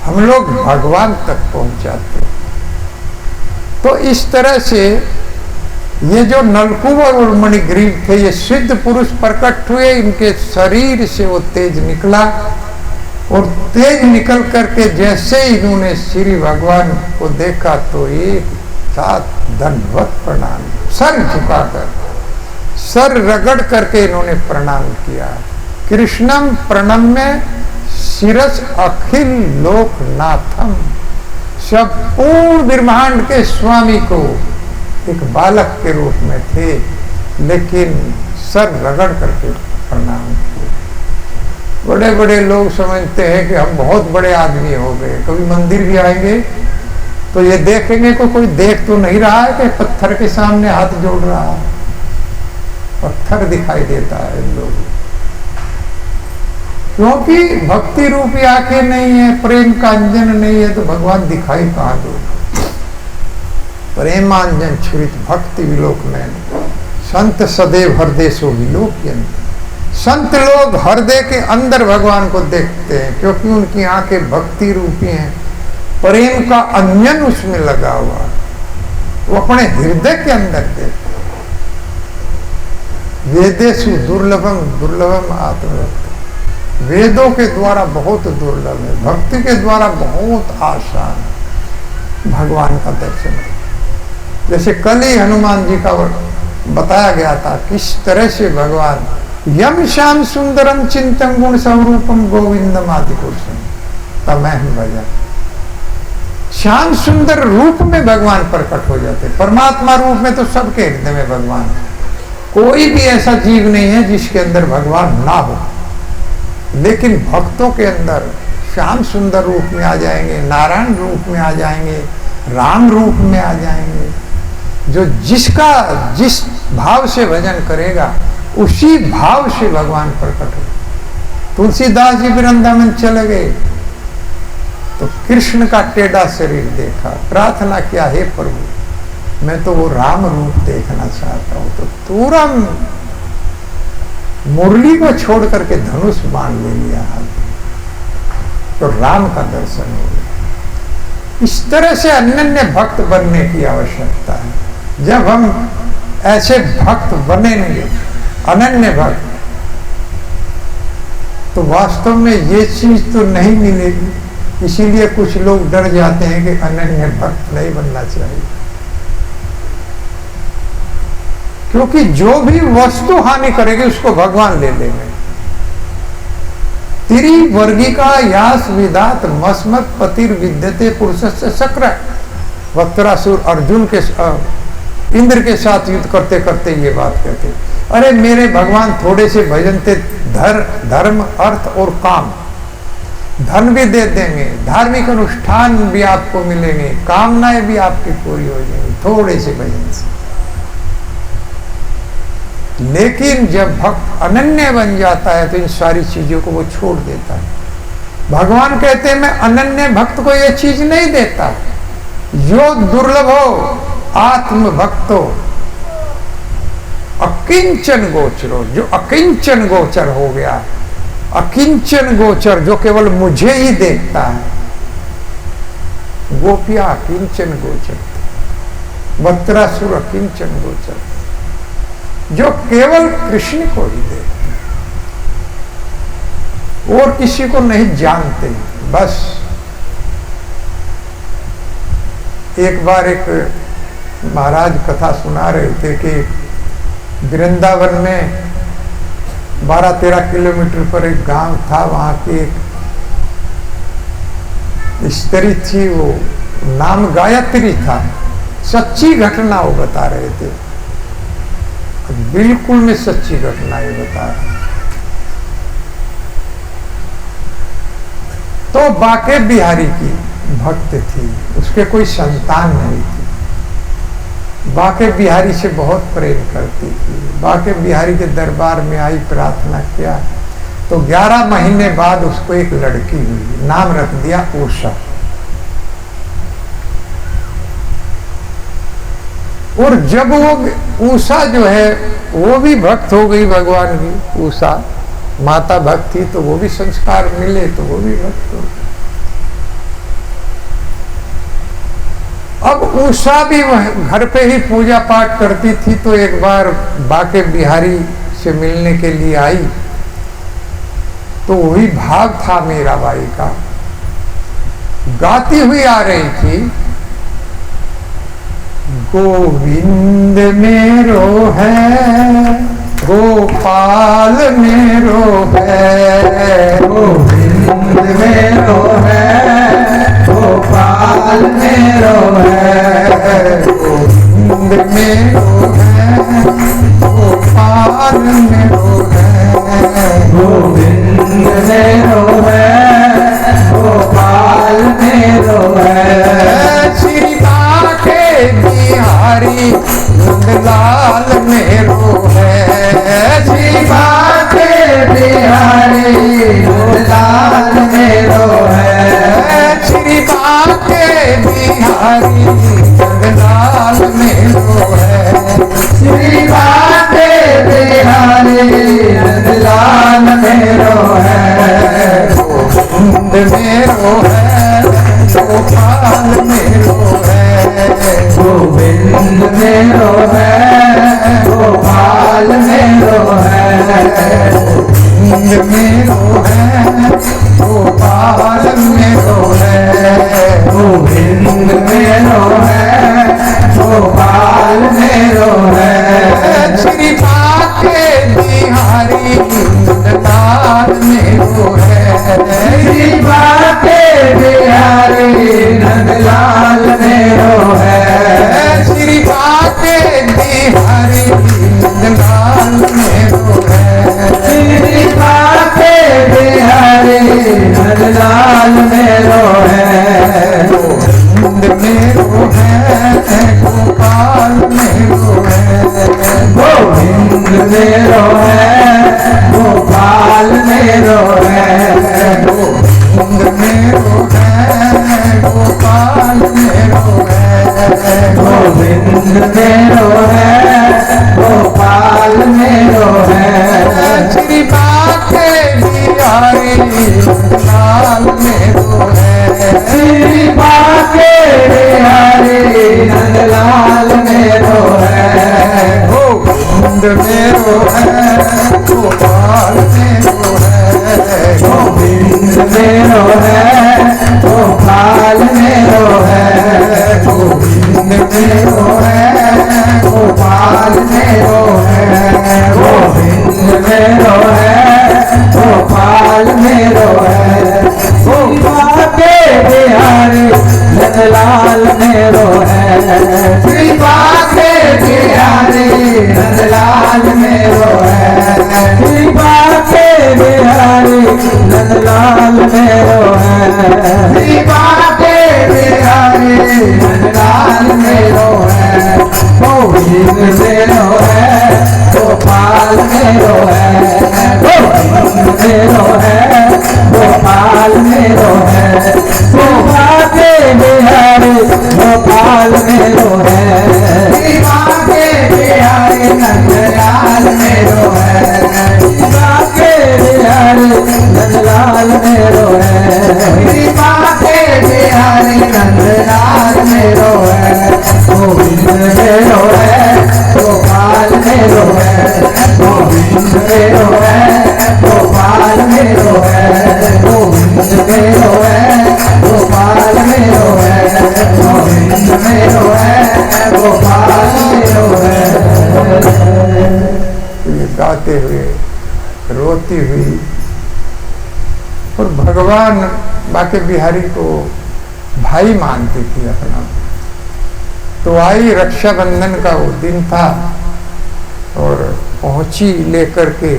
[SPEAKER 2] हम लोग भगवान तक पहुंच जाते हैं। तो इस तरह से ये जो नलकुबर और मणिग्रीव थे, ये सिद्ध पुरुष प्रकट हुए, इनके शरीर से वो तेज निकला, और तेज निकल करके जैसे इन्होंने श्री भगवान को देखा तो एक साथ दंडवत प्रणाम, सर झुकाकर, सर रगड़ करके इन्होंने प्रणाम किया। कृष्णम प्रणम्य शिरस अखिल लोकनाथम। सब पूर्ण ब्रह्मांड के स्वामी को एक बालक के रूप में थे, लेकिन सर रगड़ करके प्रणाम किया। बड़े बड़े लोग समझते हैं कि हम बहुत बड़े आदमी हो गए। कभी मंदिर भी आएंगे तो ये देखेंगे को कोई देख तो नहीं रहा है कि पत्थर के सामने हाथ जोड़ रहा है, पत्थर दिखाई देता है इन लोगों। क्योंकि भक्ति रूपी आंखें नहीं है, प्रेम का अंजन नहीं है, तो भगवान दिखाई कहां दो। प्रेमांजन छुरित भक्ति विलोक नयन, संत सदैव हृदय सो विलोकयन्ति। संत लोग हृदय के अंदर भगवान को देखते हैं, क्योंकि उनकी आंखें भक्ति रूपी हैं, प्रेम का अंजन उसमें लगा हुआ है, वो अपने हृदय के अंदर देखते। वेदेषु दुर्लभम दुर्लभम आत्मभक्ति, वेदों के द्वारा बहुत दुर्लभ है, भक्ति के द्वारा बहुत आसान है भगवान का दर्शन। जैसे कल ही हनुमान जी का बताया गया था किस तरह से भगवान यम श्याम सुंदरम चिंतन गुण स्वरूपम गोविंदम आदि पुरुषम तमहम भजा। श्याम सुंदर रूप में भगवान प्रकट हो जाते, परमात्मा रूप में तो सबके हृदय में भगवान, कोई भी ऐसा जीव नहीं है जिसके अंदर भगवान ना हो, लेकिन भक्तों के अंदर श्याम सुंदर रूप में आ जाएंगे, नारायण रूप में आ जाएंगे, राम रूप में आ जाएंगे। जो जिसका जिस भाव से भजन करेगा उसी भाव से भगवान प्रकट हो। तुलसीदास जी वृंदावन चले गए तो कृष्ण का टेढ़ा शरीर देखा, प्रार्थना किया, हे प्रभु मैं तो वो राम रूप देखना चाहता हूं, तो तुरंत मुरली को छोड़ करके धनुष बाण ले लिया हाथ, तो राम का दर्शन हो गया। इस तरह से अनन्य भक्त बनने की आवश्यकता है। जब हम ऐसे भक्त बनेंगे, अनन्य भक्त, तो वास्तव में ये चीज तो नहीं मिलेगी। इसीलिए कुछ लोग डर जाते हैं कि अनन्य भक्त नहीं बनना चाहिए, क्योंकि जो भी वस्तु हानि करेगी उसको भगवान ले लेंगे। तिरी वर्गिका यास विदात मस्मत पतिर विद्यते पुरुष से शक्र। वक्त्रासुर अर्जुन के इंद्र के साथ युद्ध करते करते ये बात कहते, अरे मेरे भगवान थोड़े से भजन थे, धर्म अर्थ और काम, धन भी दे देंगे, धार्मिक अनुष्ठान भी आपको मिलेंगे, कामनाएं भी आपकी पूरी हो जाएंगी थोड़े से भजन से। लेकिन जब भक्त अनन्य बन जाता है तो इन सारी चीजों को वो छोड़ देता है। भगवान कहते हैं मैं अनन्य भक्त को ये चीज नहीं देता, जो दुर्लभ हो आत्म भक्तो अकिंचन गोचरो, जो अकिंचन गोचर हो गया, अकिंचन गोचर जो केवल मुझे ही देखता है, गोपिया अकिंचन गोचर, वक्त्रासुर अकिंचन गोचर, जो केवल कृष्ण को ही देखते और किसी को नहीं जानते। बस एक बार एक महाराज कथा सुना रहे थे कि वृंदावन में 12-13 किलोमीटर पर एक गांव था, वहां की एक स्त्री थी, वो नाम गायत्री था। सच्ची घटना वो बता रहे थे, बिल्कुल में सच्ची घटना ये बता रहे। तो बाके बिहारी की भक्त थी, उसके कोई संतान नहीं थी। बाके बिहारी से बहुत प्रेम करती थी। बाके बिहारी के दरबार में आई, प्रार्थना किया, तो 11 महीने बाद उसको एक लड़की हुई, नाम रख दिया उषा। और जब वो उषा जो है वो भी भक्त हो गई भगवान की, उषा माता भक्त थी, तो वो भी संस्कार मिले तो वो भी भक्त हो। अब उषा भी घर पे ही पूजा पाठ करती थी, तो एक बार बाके बिहारी से मिलने के लिए आई, तो वही भाव था मेरा बाई का, गाती हुई आ रही थी, गोविंद मेरो है, गोपाल मेरो है,
[SPEAKER 1] गोविंद मेरो है, गोपाल मेरो है,
[SPEAKER 2] गोविंद मेरो है, गोपाल मेरो है,
[SPEAKER 1] गोविंद मेरो है, गोपाल मेरो है,
[SPEAKER 2] श्री बाके बिहारी नंदलाल मेरो है,
[SPEAKER 1] श्री बाके बिहारी
[SPEAKER 2] नंदलाल मेरो है।
[SPEAKER 1] श्री बाके बिहारी नंदलाल मेरो है।
[SPEAKER 2] गोविंद मेरो है, गोपाल मेरो है।
[SPEAKER 1] गोविंद मेरो है, गोपाल मेरो है।
[SPEAKER 2] गोविंद मेरो है, गोपाल मेरो है।
[SPEAKER 1] गोविंद मेरो है, गोपाल मेरो है।
[SPEAKER 2] श्री बाके बिहारी नंदलाल मेरो है।
[SPEAKER 1] श्री बाके बिहारी नंदलाल मेरो है।
[SPEAKER 2] श्री बाके बिहारी नंदलाल मेरो है।
[SPEAKER 1] श्री बाके बिहारी नंदलाल मेरो है।
[SPEAKER 2] गोविंद मेरो है, गोपाल मेरो है।
[SPEAKER 1] गोविंद मेरो है, गोपाल मेरो है।
[SPEAKER 2] गोविंद मेरो है, गोपाल मेरो है।
[SPEAKER 1] गोविंद मेरो है, गोपाल मेरो है।
[SPEAKER 2] श्री बाके बिहारी नंदलाल मेरो है।
[SPEAKER 1] श्री बाके बिहारी नंदलाल मेरो है।
[SPEAKER 2] गोविंद मेरो है, गोपाल मेरो है।
[SPEAKER 1] गोविंद मेरो है, गोपाल मेरो है।
[SPEAKER 2] गोविंद मेरो है,
[SPEAKER 1] गोपाल मेरो है। गोविंद मेरो है, गोपाल मेरो है। श्री बाके बिहारी नंदलाल मेरो है। श्री बाके बिहारी नंदलाल मेरो है। श्री बाके बिहारी नंदलाल मेरो है। श्री बाके बिहारी नंदलाल मेरो है। गोविंद मेरो है, गोपाल मेरो है। गोविंद मेरो है, गोपाल मेरो है। श्री बाके बिहारी गोपाल मेरो है। श्री बाके बिहारी नंदलाल मेरो है। श्री बाके बिहारी नंदलाल मेरो है। श्री बाके बिहारी नंदलाल मेरो है। गोविंद मेरो है, गोपाल मेरो है। गोविंद मेरो है, गोपाल मेरो है। गोविंद मेरो है, गोपाल मेरो है। गोविंद मेरो है, गोपाल मेरो है।
[SPEAKER 2] ये गाते हुए रोती हुई और भगवान बाके बिहारी को भाई मानती थी अपना। तो आई, रक्षाबंधन का वो दिन था और पहुंची लेकर के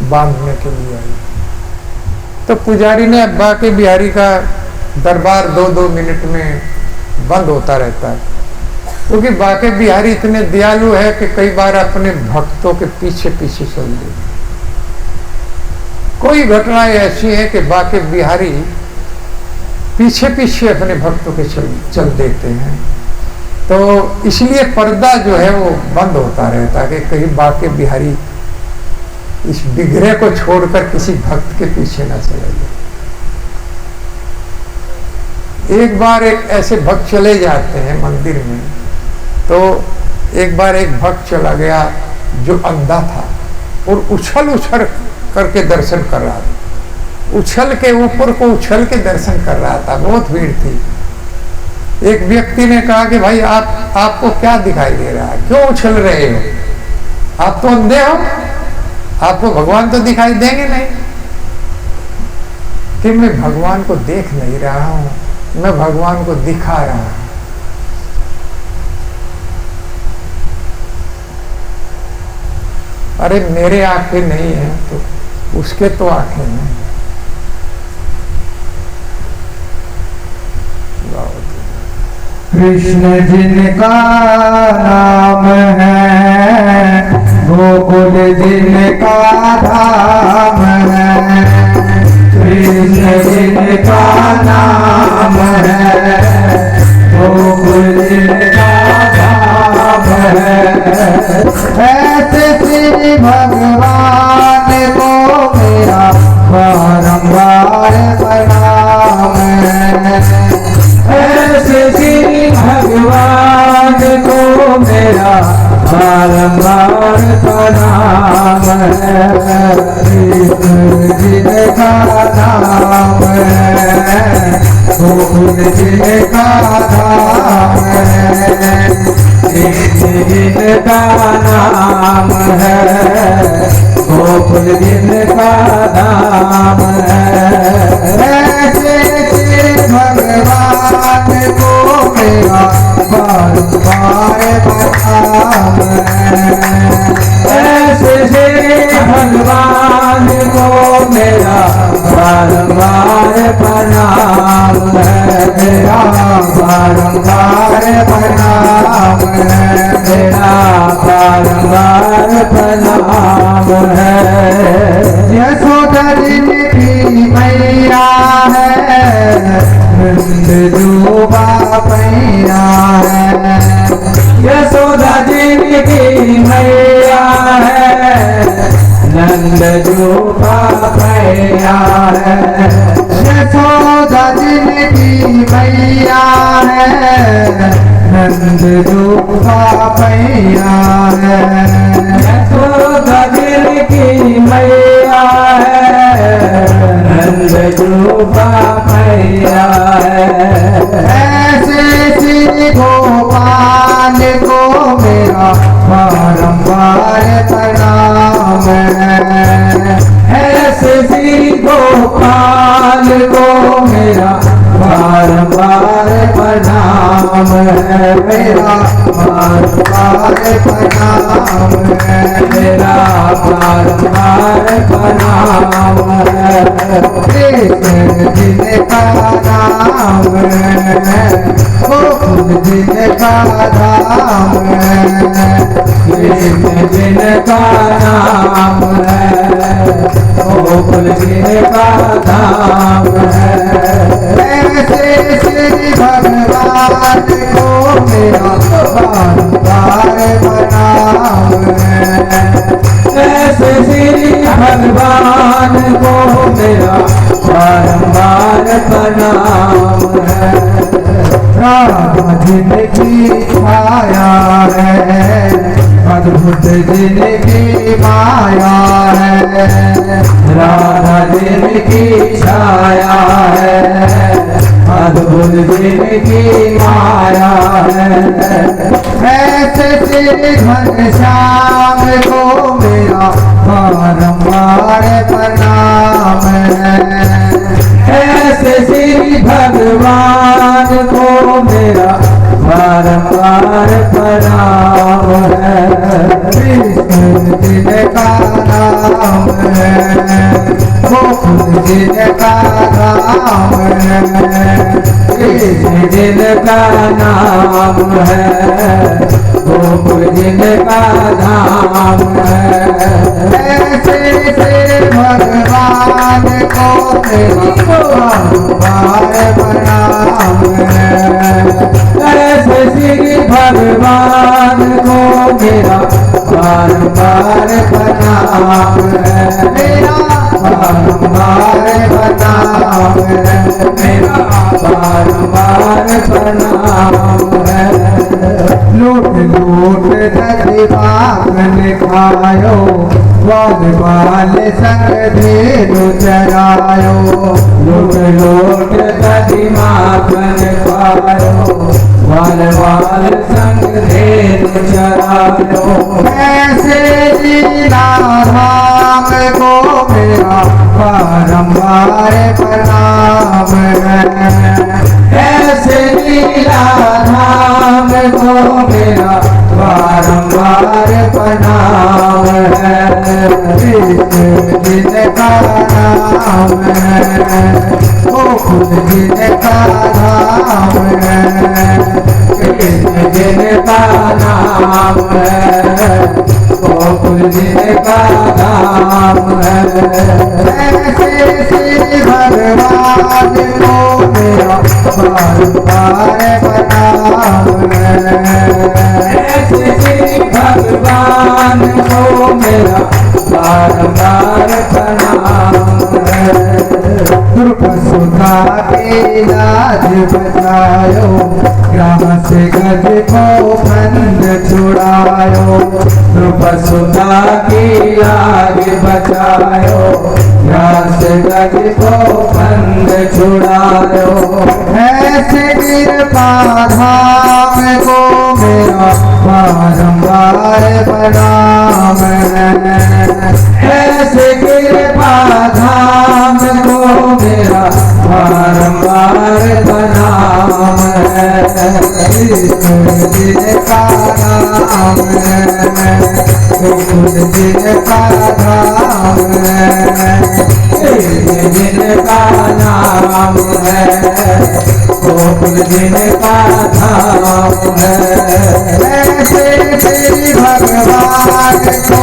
[SPEAKER 2] बांधने के लिए आई। तो पुजारी ने अब बाके बिहारी का दरबार 2-2 मिनट में बंद होता रहता है, क्योंकि बाके बिहारी इतने दयालु है कि कई बार अपने भक्तों के पीछे पीछे चल देते। कोई घटना ऐसी है कि बाके बिहारी पीछे पीछे अपने भक्तों के चल देते हैं। तो इसलिए पर्दा जो है वो बंद होता रहता है कि कहीं बाके बिहारी इस बिगड़े को छोड़कर किसी भक्त के पीछे ना चले जाए। एक बार एक ऐसे भक्त चले जाते हैं मंदिर में, तो एक बार एक भक्त चला गया जो अंधा था और उछल उछल करके दर्शन कर रहा था। उछल के ऊपर को उछल के दर्शन कर रहा था, बहुत भीड़ थी। एक व्यक्ति ने कहा कि भाई आपको क्या दिखाई दे रहा है, क्यों उछल रहे हो? आप तो अंधे हो, आपको भगवान तो दिखाई देंगे नहीं। कि मैं भगवान को देख नहीं रहा हूं, मैं भगवान को दिखा रहा हूं। अरे मेरे आंखें नहीं है तो उसके तो आंखें हैं।
[SPEAKER 1] कृष्ण जिनका नाम है, गोकुल जिनका धाम है। कृष्ण जिनका नाम है, गोकुल ऐसे श्री भगवान को मेरा बारंबार प्रणाम है। ऐसे श्री भगवान को मेरा बारंबार प्रणाम है। कृष्ण जिनका नाम है गोकुल जिनका धाम है। कृष्ण जिनका नाम है गोकुल जिनका धाम है। ऐसे श्री भगवान को मेरा बारंबार प्रणाम है। ऐसे श्री भगवान को मेरा बारंबार प्रणाम है। मेरा बारंबार प्रणाम है। मेरा बारंबार प्रणाम है। यशोदा जिनकी मैया है नंद जो बापैया है। यशोदा जिनकी मैया है नंद जो बापैया है। यशोदा जिनकी मैया है नंद जो बापैया है। यशोदा जिनकी मैया है नंद जो बापैया है। ऐसे श्री गोपाल को मेरा बारंबार प्रणाम है। ऐसे श्री गोपाल को मेरा बारंबार प्रणाम है। मेरा बारंबार प्रणाम है। मेरा बारंबार प्रणाम है। कृष्ण जिनका नाम है गोकुल जिनका धाम है। कृष्ण जिनका नाम है गोकुल जिनका धाम है। ऐसे श्री भगवान को मेरा बारंबार प्रणाम है। ऐसे श्री भगवान को मेरा बारंबार प्रणाम है। राधा जिनकी छाया है अद्भुत जिनकी माया है। राधा जिनकी छाया है अद्भुत जिनकी माया है। ऐसे श्री घनश्याम को मेरा बारंबार प्रणाम है। ऐसे श्री भगवान को मेरा बारंबार प्रणाम है। कृष्ण जिनका नाम है गोकुल जिनका धाम है। कृष्ण जिनका नाम है गोकुल जिनका धाम है। ऐसे श्री भगवान को मेरा बारंबार प्रणाम है। ऐसे श्री भगवान को मेरा बारंबार प्रणाम है। मेरा बारंबार प्रणाम है। मेरा बारंबार प्रणाम है। लूट लूट दधि माखन खायो वाल वाल संग धेनु चरायो। लूट लूट दधि माखन खायो वाल वाल संग धेनु चरायो। ऐसे लीला धाम को मेरा बारंबार प्रणाम है। ऐसे लीला धाम को मेरा बारंबार प्रणाम है। कृष्ण जिनका नाम है गोकुल जिनका धाम है। कृष्ण जिनका नाम है गोकुल जिनका धाम है। ऐसे श्री भगवान को मेरा बारंबार प्रणाम है। ऐसे श्री भगवान को मेरा बारंबार प्रणाम है। सुधा के लाज बचायो, ग्राम से गज को फंद छुड़ायो। सुधा की लाज बचायो, ग्राम से गज को फंद छुड़ायो। ऐसे कृपा धाम को मेरा बारंबार प्रणाम है। ऐसे कृपा धाम को मेरा बारंबार प्रणाम है। जिनका नाम है जिनका धाम है, जिनका नाम है गोकुल जिनका धाम है। ऐसे श्री भगवान को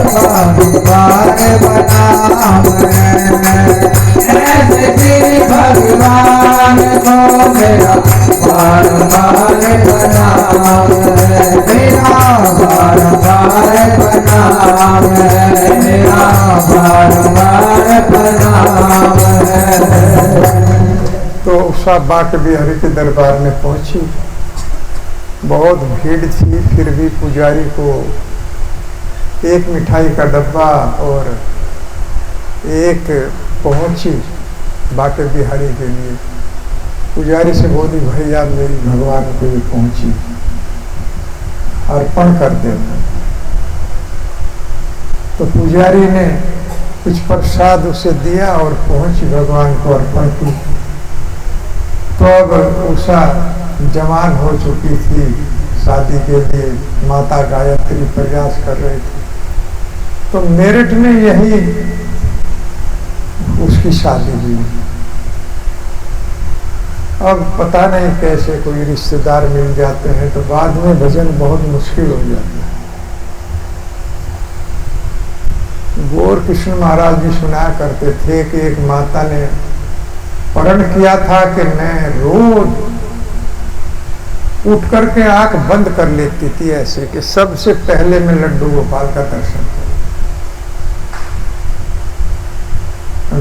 [SPEAKER 1] बारंबार प्रणाम है। ऐसे श्री भगवान को मेरा बारंबार प्रणाम है। मेरा बारंबार प्रणाम है। मेरा बारंबार प्रणाम है।
[SPEAKER 2] तो उषा बाके बिहारी के दरबार में पहुंची। बहुत भीड़ थी, फिर भी पुजारी को एक मिठाई का डब्बा और एक पहुंची बाके बिहारी के लिए। पुजारी से बोली, भैया मेरी भगवान के लिए पहुंची, अर्पण कर देना। तो पुजारी ने कुछ प्रसाद उसे दिया और पहुंची भगवान को अर्पण की। तो अब उषा जवान हो चुकी थी, शादी के लिए माता गायत्री प्रयास कर रही थी। तो मेरठ में यही उसकी शादी हुई। अब पता नहीं कैसे कोई रिश्तेदार मिल जाते हैं तो बाद में भजन बहुत मुश्किल हो जाता है। गौर कृष्ण महाराज जी सुनाया करते थे कि एक माता ने प्रण किया था कि मैं रोज उठ करके आंख बंद कर लेती थी ऐसे कि सबसे पहले मैं लड्डू गोपाल का दर्शन करूं।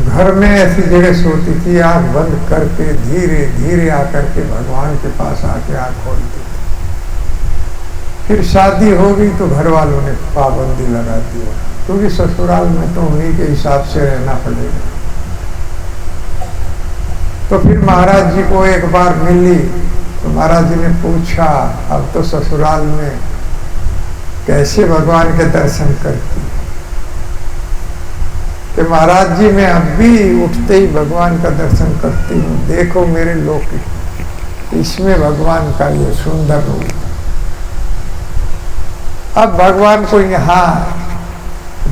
[SPEAKER 2] घर में ऐसी जगह सोती थी, आंख बंद करके धीरे धीरे आकर के भगवान के पास आके आंख खोलती थी। फिर शादी हो गई तो घर वालों ने पाबंदी लगा दी, क्योंकि ससुराल में तो उन्हीं के हिसाब से रहना पड़ेगा। तो फिर महाराज जी को एक बार मिली तो महाराज जी ने पूछा, अब तो ससुराल में कैसे भगवान के दर्शन करती? कि महाराज जी मैं अब भी उठते ही भगवान का दर्शन करती हूँ, देखो मेरे लोग, इसमें भगवान का ये सुंदर रूप। अब भगवान को यहाँ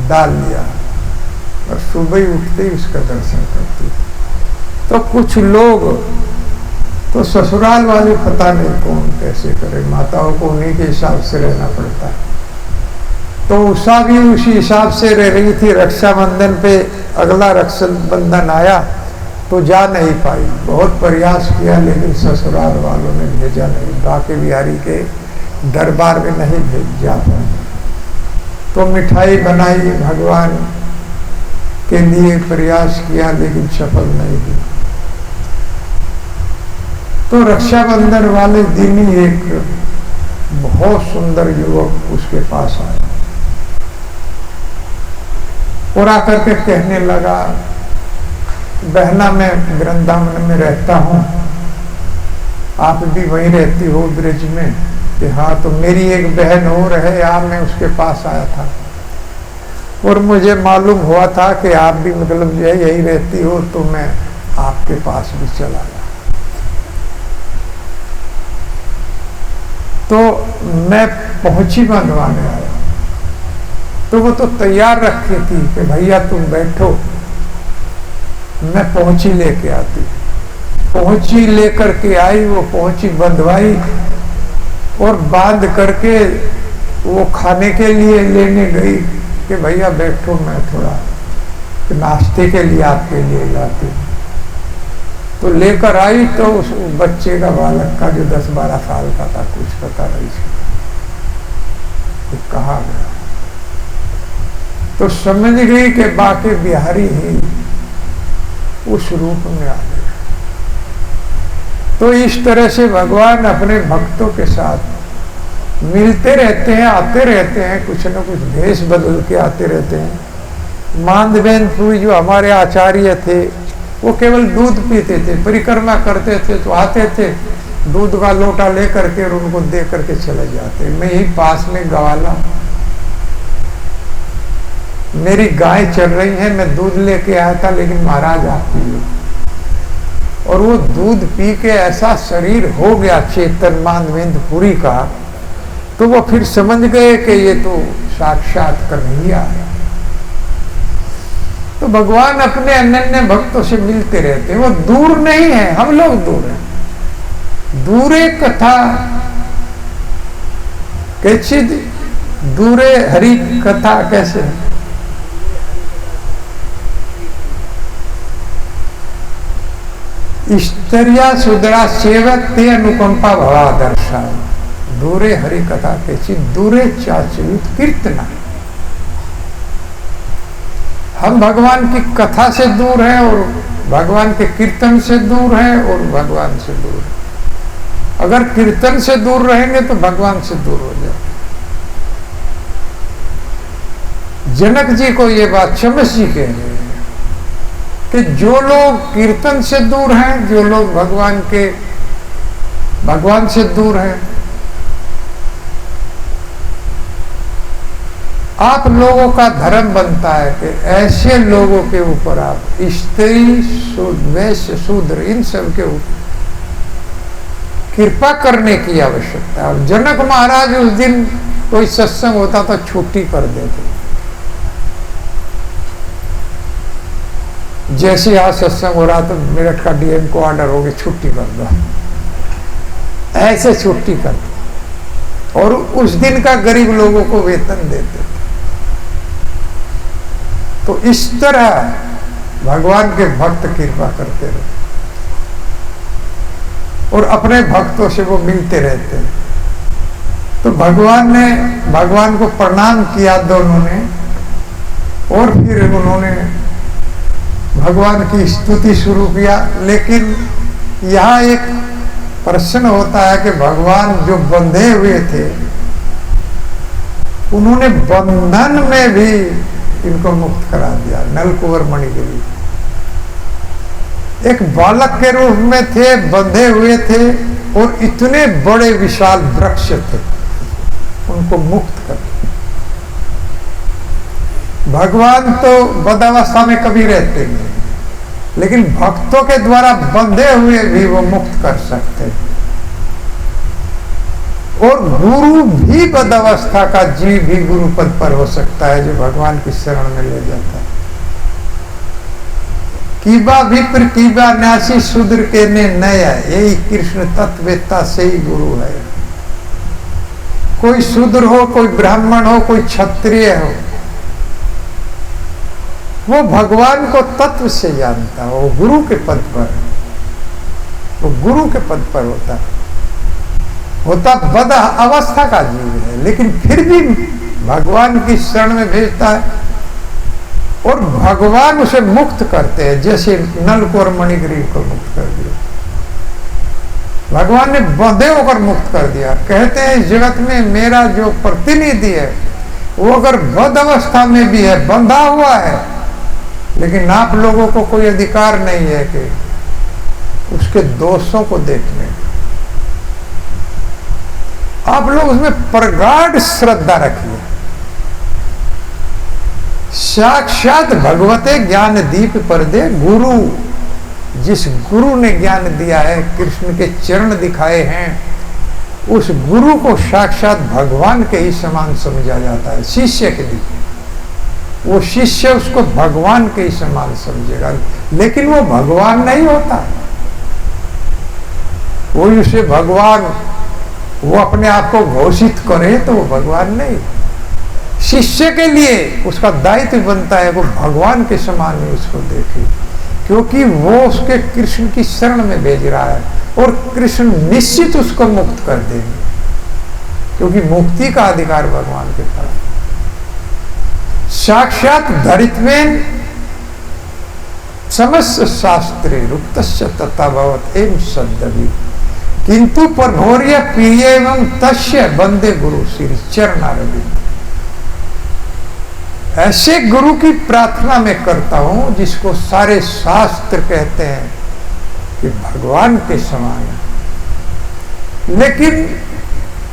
[SPEAKER 2] डाल लिया और सुबह ही उठते ही उसका दर्शन करती। तो कुछ लोग तो ससुराल वाले पता नहीं कौन कैसे करे, माताओं को उन्हीं के हिसाब से रहना पड़ता है। तो उषा भी उसी हिसाब से रह रही थी। रक्षाबंधन पे अगला रक्षाबंधन आया तो जा नहीं पाई, बहुत प्रयास किया लेकिन ससुराल वालों ने भेजा नहीं, बाके बिहारी के दरबार में नहीं भेज जा पाए। तो मिठाई बनाई, भगवान के लिए प्रयास किया लेकिन सफल नहीं हुई। तो रक्षाबंधन वाले दिन ही एक बहुत सुंदर युवक उसके पास आया और आकर के कहने लगा, बहना मैं वृंदावन में रहता हूँ, आप भी वहीं रहती हो ब्रिज में? कि हाँ, तो मेरी एक बहन और है यार, मैं उसके पास आया था और मुझे मालूम हुआ था कि आप भी मतलब जो है यही रहती हो, तो मैं आपके पास भी चला गया। तो मैं पहुंची बंधवाने आया, तो वो तो तैयार रखी थी कि भैया तुम बैठो, मैं पहुंची लेके आती। पहुंची लेकर के आई, वो पहुंची बंधवाई और बांध करके वो खाने के लिए लेने गई कि भैया बैठो, मैं थोड़ा नाश्ते के लिए आपके लिए लाती। तो लेकर आई तो उस बच्चे का, बालक का जो 10-12 साल का था, कुछ पता नहीं, ये कहा गया। तो समझ गई कि बाके बिहारी ही उस रूप में आ गए। तो इस तरह से भगवान अपने भक्तों के साथ मिलते रहते हैं, आते रहते हैं, कुछ न कुछ भेष बदल के आते रहते हैं। माधवेंद्रपुरी जो हमारे आचार्य थे वो केवल दूध पीते थे, परिक्रमा करते थे तो आते थे, दूध का लोटा लेकर के और उनको दे करके चले जाते। मैं ही पास में गवाला, मेरी गाय चल रही है, मैं दूध लेके आया था, लेकिन महाराज आप पियो। और वो दूध पी के ऐसा शरीर हो गया चेतन माधवेंद्रपुरी का, तो वो फिर समझ गए कि ये तो साक्षात कन्हैया है। तो भगवान अपने अनन्य भक्तों से मिलते रहते हैं, वो दूर नहीं है, हम लोग दूर हैं। दूरे कथा कैसी, दूरे हरि कथा कैसे, स्त्रिया सुदरा सेवक ते अनुकंपा भवा दर्शा, दूरे हरि कथा कैसी, दूरे चाचुत कीर्तना। हम भगवान की कथा से दूर हैं और भगवान के कीर्तन से दूर हैं और भगवान से दूर हैं। अगर कीर्तन से दूर रहेंगे तो भगवान से दूर हो जाए। जनक जी को ये बात चमस जी कह रहे हैं कि जो लोग कीर्तन से दूर हैं, जो लोग भगवान से दूर हैं, आप लोगों का धर्म बनता है कि ऐसे लोगों के ऊपर आप स्त्री वैश्य शूद्र इन सब के ऊपर कृपा करने की आवश्यकता है। जनक महाराज उस दिन कोई सत्संग होता तो छुट्टी कर देते, जैसे यहाँ सत्संग हो रहा तो मेरठ का डीएम को ऑर्डर हो गया छुट्टी कर दो, ऐसे छुट्टी कर दो, और उस दिन का गरीब लोगों को वेतन देते थे। तो इस तरह भगवान के भक्त कृपा करते रहते और अपने भक्तों से वो मिलते रहते हैं। तो भगवान को प्रणाम किया दोनों ने, और फिर उन्होंने भगवान की स्तुति शुरू किया। लेकिन यहाँ एक प्रश्न होता है कि भगवान जो बंधे हुए थे, उन्होंने बंधन में भी इनको मुक्त करा दिया। नलकुंवर मणिगिरी एक बालक के रूप में थे, बंधे हुए थे, और इतने बड़े विशाल वृक्ष थे, उनको मुक्त कर दिया। भगवान तो बद्धावस्था में कभी रहते नहीं, लेकिन भक्तों के द्वारा बंधे हुए भी वो मुक्त कर सकते हैं। और गुरु भी बद्धावस्था का जीव भी गुरु पद पर हो सकता है, जो भगवान की शरण में ले जाता है। कीबा विप्र कीबा न्यासी शूद्र के ने नया, यही कृष्ण तत्ववेत्ता से ही गुरु है। कोई शूद्र हो, कोई ब्राह्मण हो, कोई क्षत्रिय हो, वो भगवान को तत्व से जानता है, वो गुरु के पद पर, वो गुरु के पद पर होता बद अवस्था का जीव है, लेकिन फिर भी भगवान की शरण में भेजता है और भगवान उसे मुक्त करते हैं। जैसे नलकुंवर मणिगिरी को मुक्त कर दिया, भगवान ने बंधे होकर मुक्त कर दिया। कहते हैं इस जगत में मेरा जो प्रतिनिधि है वो अगर बद अवस्था में भी है, बंधा हुआ है, लेकिन आप लोगों को कोई अधिकार नहीं है कि उसके दोषों को देखने। आप लोग उसमें प्रगाढ़ श्रद्धा रखिए। साक्षात भगवते ज्ञान दीप पर दे, गुरु, जिस गुरु ने ज्ञान दिया है, कृष्ण के चरण दिखाए हैं, उस गुरु को साक्षात भगवान के ही समान समझा जाता है। शिष्य के लिए वो शिष्य उसको भगवान के ही समान समझेगा, लेकिन वो भगवान नहीं होता। कोई उसे भगवान, वो अपने आप को घोषित करे तो वो भगवान नहीं। शिष्य के लिए उसका दायित्व बनता है वो भगवान के समान ही उसको देखे, क्योंकि वो उसके कृष्ण की शरण में भेज रहा है और कृष्ण निश्चित उसको मुक्त कर देंगे। क्योंकि मुक्ति का अधिकार भगवान के पास। साक्षात धरित्वेन समस्त शास्त्रे रुक्तस्य तथा भवत एवं सद्दवि किंतु प्रभोर्य प्रिय एवं तस्य बंदे गुरु श्री चरणारविंद। ऐसे गुरु की प्रार्थना मैं करता हूं जिसको सारे शास्त्र कहते हैं कि भगवान के समान है, लेकिन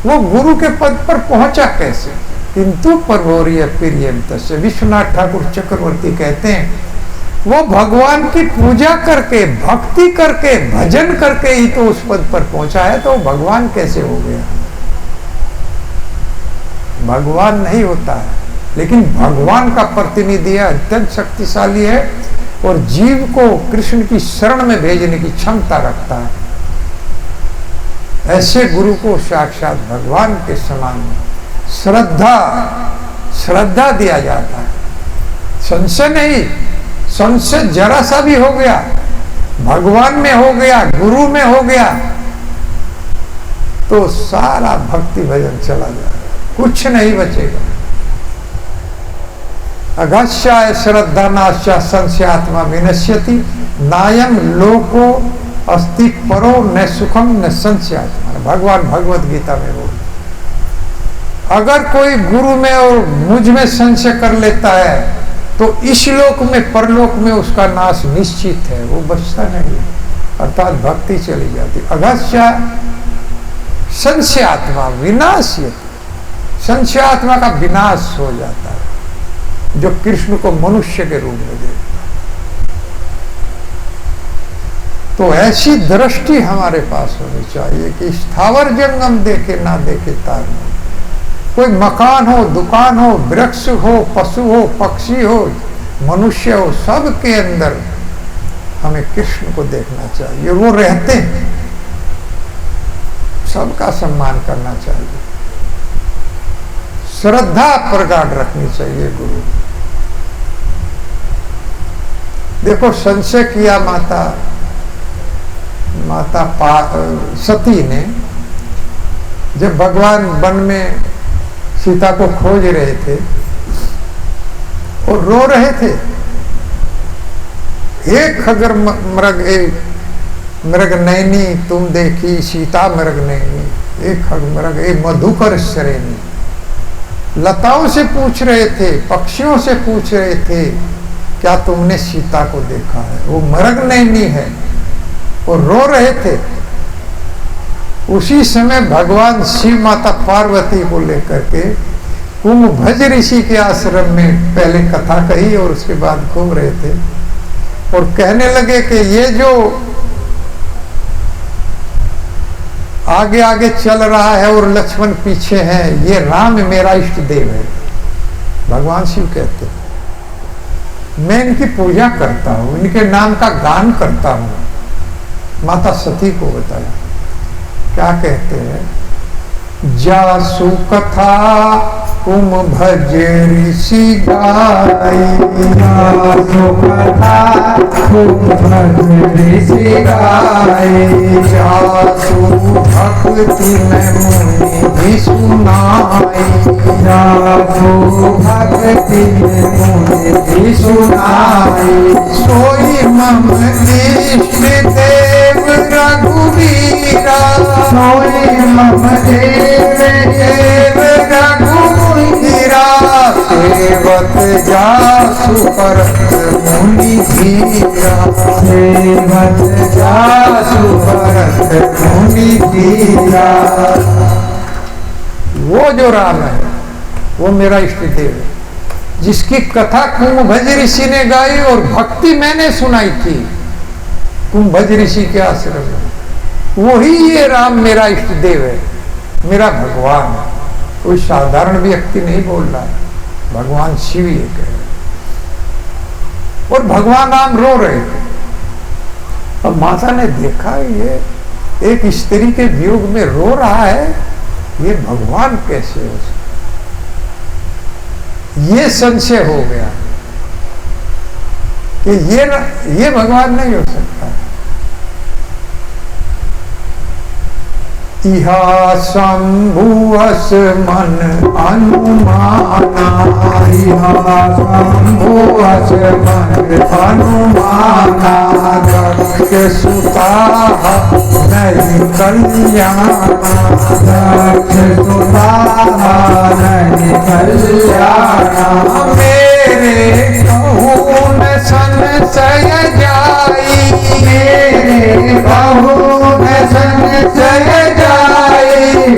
[SPEAKER 2] वो गुरु के पद पर पहुंचा कैसे? किंतु प्रभोर्य प्रियम तस्य। विश्वनाथ ठाकुर चक्रवर्ती कहते हैं वो भगवान की पूजा करके, भक्ति करके, भजन करके ही तो उस पद पर पहुंचा है, तो भगवान कैसे हो गया? भगवान नहीं होता है, लेकिन भगवान का प्रतिनिधि है, अत्यंत शक्तिशाली है और जीव को कृष्ण की शरण में भेजने की क्षमता रखता है। ऐसे गुरु को साक्षात भगवान के समान श्रद्धा दिया जाता है। संशय नहीं, संशय जरा सा भी हो गया, भगवान में हो गया, गुरु में हो गया, तो सारा भक्ति भजन चला जाएगा, कुछ नहीं बचेगा। अगस्याय श्रद्धा नाश्या संशयात्मा विनश्यति नायम लोको अस्ति परो न सुखम न संशयात्मा। भगवान भगवत गीता में बोल, अगर कोई गुरु में और मुझ में संशय कर लेता है तो इस लोक में परलोक में उसका नाश निश्चित है, वो बचता नहीं, अर्थात भक्ति चली जाती। अगस्या संशयात्मा विनाश्यति, संशयात्मा का विनाश हो जाता है जो कृष्ण को मनुष्य के रूप में देखता है। तो ऐसी दृष्टि हमारे पास होनी चाहिए कि स्थावर जंगम देखे ना देखे तार में, कोई मकान हो, दुकान हो, वृक्ष हो, पशु हो, पक्षी हो, मनुष्य हो, सब के अंदर हमें कृष्ण को देखना चाहिए। वो रहते हैं, सबका सम्मान करना चाहिए, श्रद्धा प्रगाढ़ रखनी चाहिए गुरु। देखो संशय किया माता सती ने, जब भगवान वन में सीता को खोज रहे थे और रो रहे थे, एक खगर मृग नैनी तुम देखी सीता मृग नैनी, एक खग मृग एक मधुकर श्रेणी। लताओं से पूछ रहे थे, पक्षियों से पूछ रहे थे, क्या तुमने सीता को देखा है? वो मृग नैनी है, वो रो रहे थे। उसी समय भगवान शिव माता पार्वती को लेकर के कुंभभज ऋषि के आश्रम में पहले कथा कही और उसके बाद घूम रहे थे और कहने लगे कि ये जो आगे आगे चल रहा है और लक्ष्मण पीछे है, ये राम मेरा इष्ट देव है। भगवान शिव कहते हैं मैं इनकी पूजा करता हूं, इनके नाम का गान करता हूं। माता सती को बताया, क्या कहते हैं? जासु कथा कुंभज ऋषि गाई,
[SPEAKER 1] जासु कथा कुंभज ऋषि गाई,
[SPEAKER 2] जासु भक्ति में मुनि सुनाई,
[SPEAKER 1] जासु भक्ति में मुनि सुनाई,
[SPEAKER 2] सोई मम इष्ट देव रघुवीरा,
[SPEAKER 1] सोई मम देव
[SPEAKER 2] रघुवीरा, सेवत जासु करत मुनि धीरा,
[SPEAKER 1] सेवत जासु करत
[SPEAKER 2] मुनि धीरा। वो जो राम है वो मेरा इष्ट देव है, जिसकी कथा कुंभज ऋषि ने गाई और भक्ति मैंने सुनाई थी कुंभज ऋषि के आश्रम में, वही ये राम मेरा इष्ट देव है, मेरा भगवान है। कोई साधारण व्यक्ति नहीं बोल रहा है, भगवान शिव ये कह रहे। और भगवान राम रो रहे थे। अब माता ने देखा ये एक स्त्री के वियोग में रो रहा है, ये भगवान कैसे हो सकता? ये संशय हो गया कि ये भगवान नहीं हो सकता। इहा शंभुअस मन अनुमाना,
[SPEAKER 1] इहा शंभुअस मन अनुमाना,
[SPEAKER 2] दक्ष सुता नहीं कल्याणा,
[SPEAKER 1] दक्ष सुता नहीं कल्याणा।
[SPEAKER 2] मेरे कहून संशय जाई,
[SPEAKER 1] मेरे कहून संशय जाई,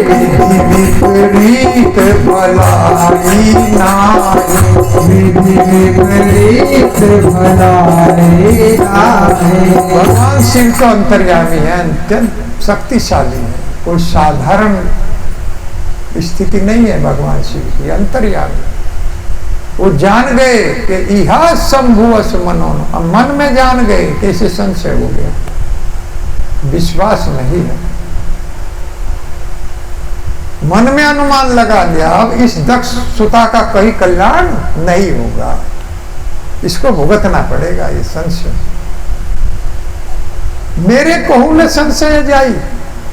[SPEAKER 2] विपरीत भलाई नाई,
[SPEAKER 1] विधि विपरीत भलाई नाई।
[SPEAKER 2] भगवान शिव तो अंतर्यामी है, अत्यंत शक्तिशाली है, कोई साधारण स्थिति नहीं है भगवान शिव की, अंतर्यामी। वो जान गए कि इहा शंभुअस मनोन, अब मन में जान गए कैसे संशय हो गया, विश्वास नहीं है, मन में अनुमान लगा लिया अब इस दक्ष सुता का कहीं कल्याण नहीं होगा, इसको भुगतना पड़ेगा ये संशय। मेरे कहूं न संशय जाई,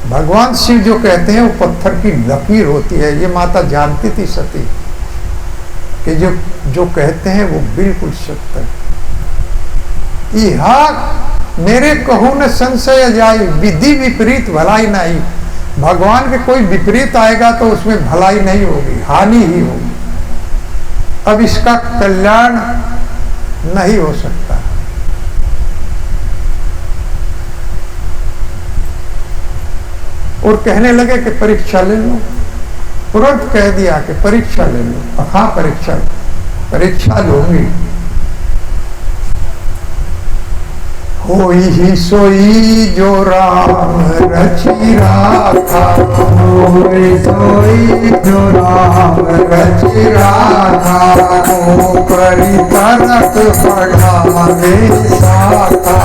[SPEAKER 2] भगवान शिव जो कहते हैं वो पत्थर की लकीर होती है, ये माता जानती थी सती कि जो कहते हैं वो बिल्कुल सत्य है। इहा मेरे कहूं न संशय जाई, विधि विपरीत भलाई नहीं, भगवान के कोई विपरीत आएगा तो उसमें भलाई नहीं होगी, हानि ही होगी, अब इसका कल्याण नहीं हो सकता। और कहने लगे कि परीक्षा ले लो, तुरंत कह दिया कि परीक्षा ले लो। हाँ परीक्षा लूंगी। होई ही सोई जो राम रचि राखा,
[SPEAKER 1] होई सोई जो राम रचि राखा,
[SPEAKER 2] ऊपरी तरक बढ़ावे शाखा,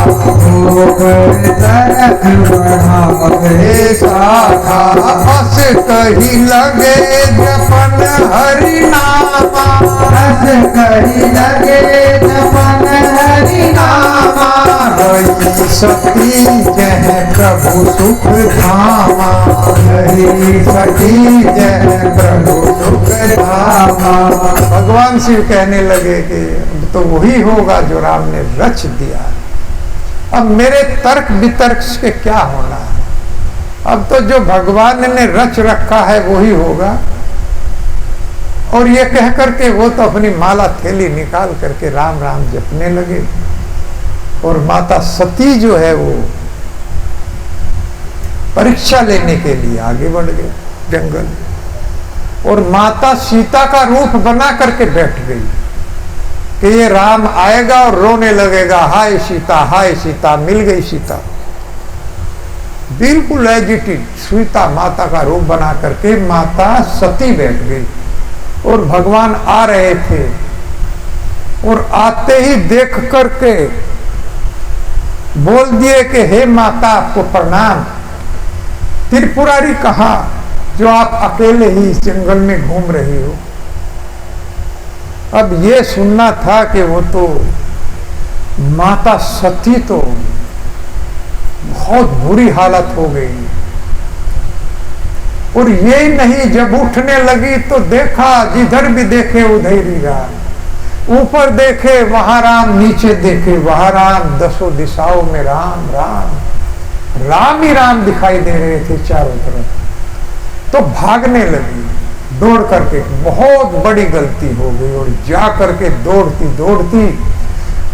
[SPEAKER 1] ऊपर तरफ बढ़ावे
[SPEAKER 2] शाखा, बस कही लगे जपन हरि नामा,
[SPEAKER 1] बस कही लगे जपन हरि नामा,
[SPEAKER 2] रही सती जह प्रभु सुख धामा,
[SPEAKER 1] रही सती जय
[SPEAKER 2] प्रभु सुख
[SPEAKER 1] धामा।
[SPEAKER 2] भगवान शिव कहने लगे कि अब तो वही होगा जो राम ने रच दिया, अब मेरे तर्क वितर्क के क्या होना है, अब तो जो भगवान ने रच रखा है वही होगा। और ये कह करके वो तो अपनी माला थैली निकाल करके राम राम जपने लगे, और माता सती जो है वो परीक्षा लेने के लिए आगे बढ़ गए जंगल, और माता सीता का रूप बना करके बैठ गई कि ये राम आएगा और रोने लगेगा, हाय सीता, मिल गई सीता। बिल्कुल एजिटेड सीता माता का रूप बना करके माता सती बैठ गई, और भगवान आ रहे थे, और आते ही देख करके बोल दिए कि हे माता आपको प्रणाम। त्रिपुरारी कहा जो आप अकेले ही इस जंगल में घूम रही हो। अब ये सुनना था कि वो तो माता सती तो बहुत बुरी हालत हो गई, और ये नहीं जब उठने लगी तो देखा जिधर भी देखे उधर ही राम, ऊपर देखे वहां राम, नीचे देखे वहां राम, दसों दिशाओं में राम राम राम ही राम दिखाई दे रहे थे चारों तरफ। तो भागने लगी दौड़ करके, बहुत बड़ी गलती हो गई, और जा करके दौड़ती दौड़ती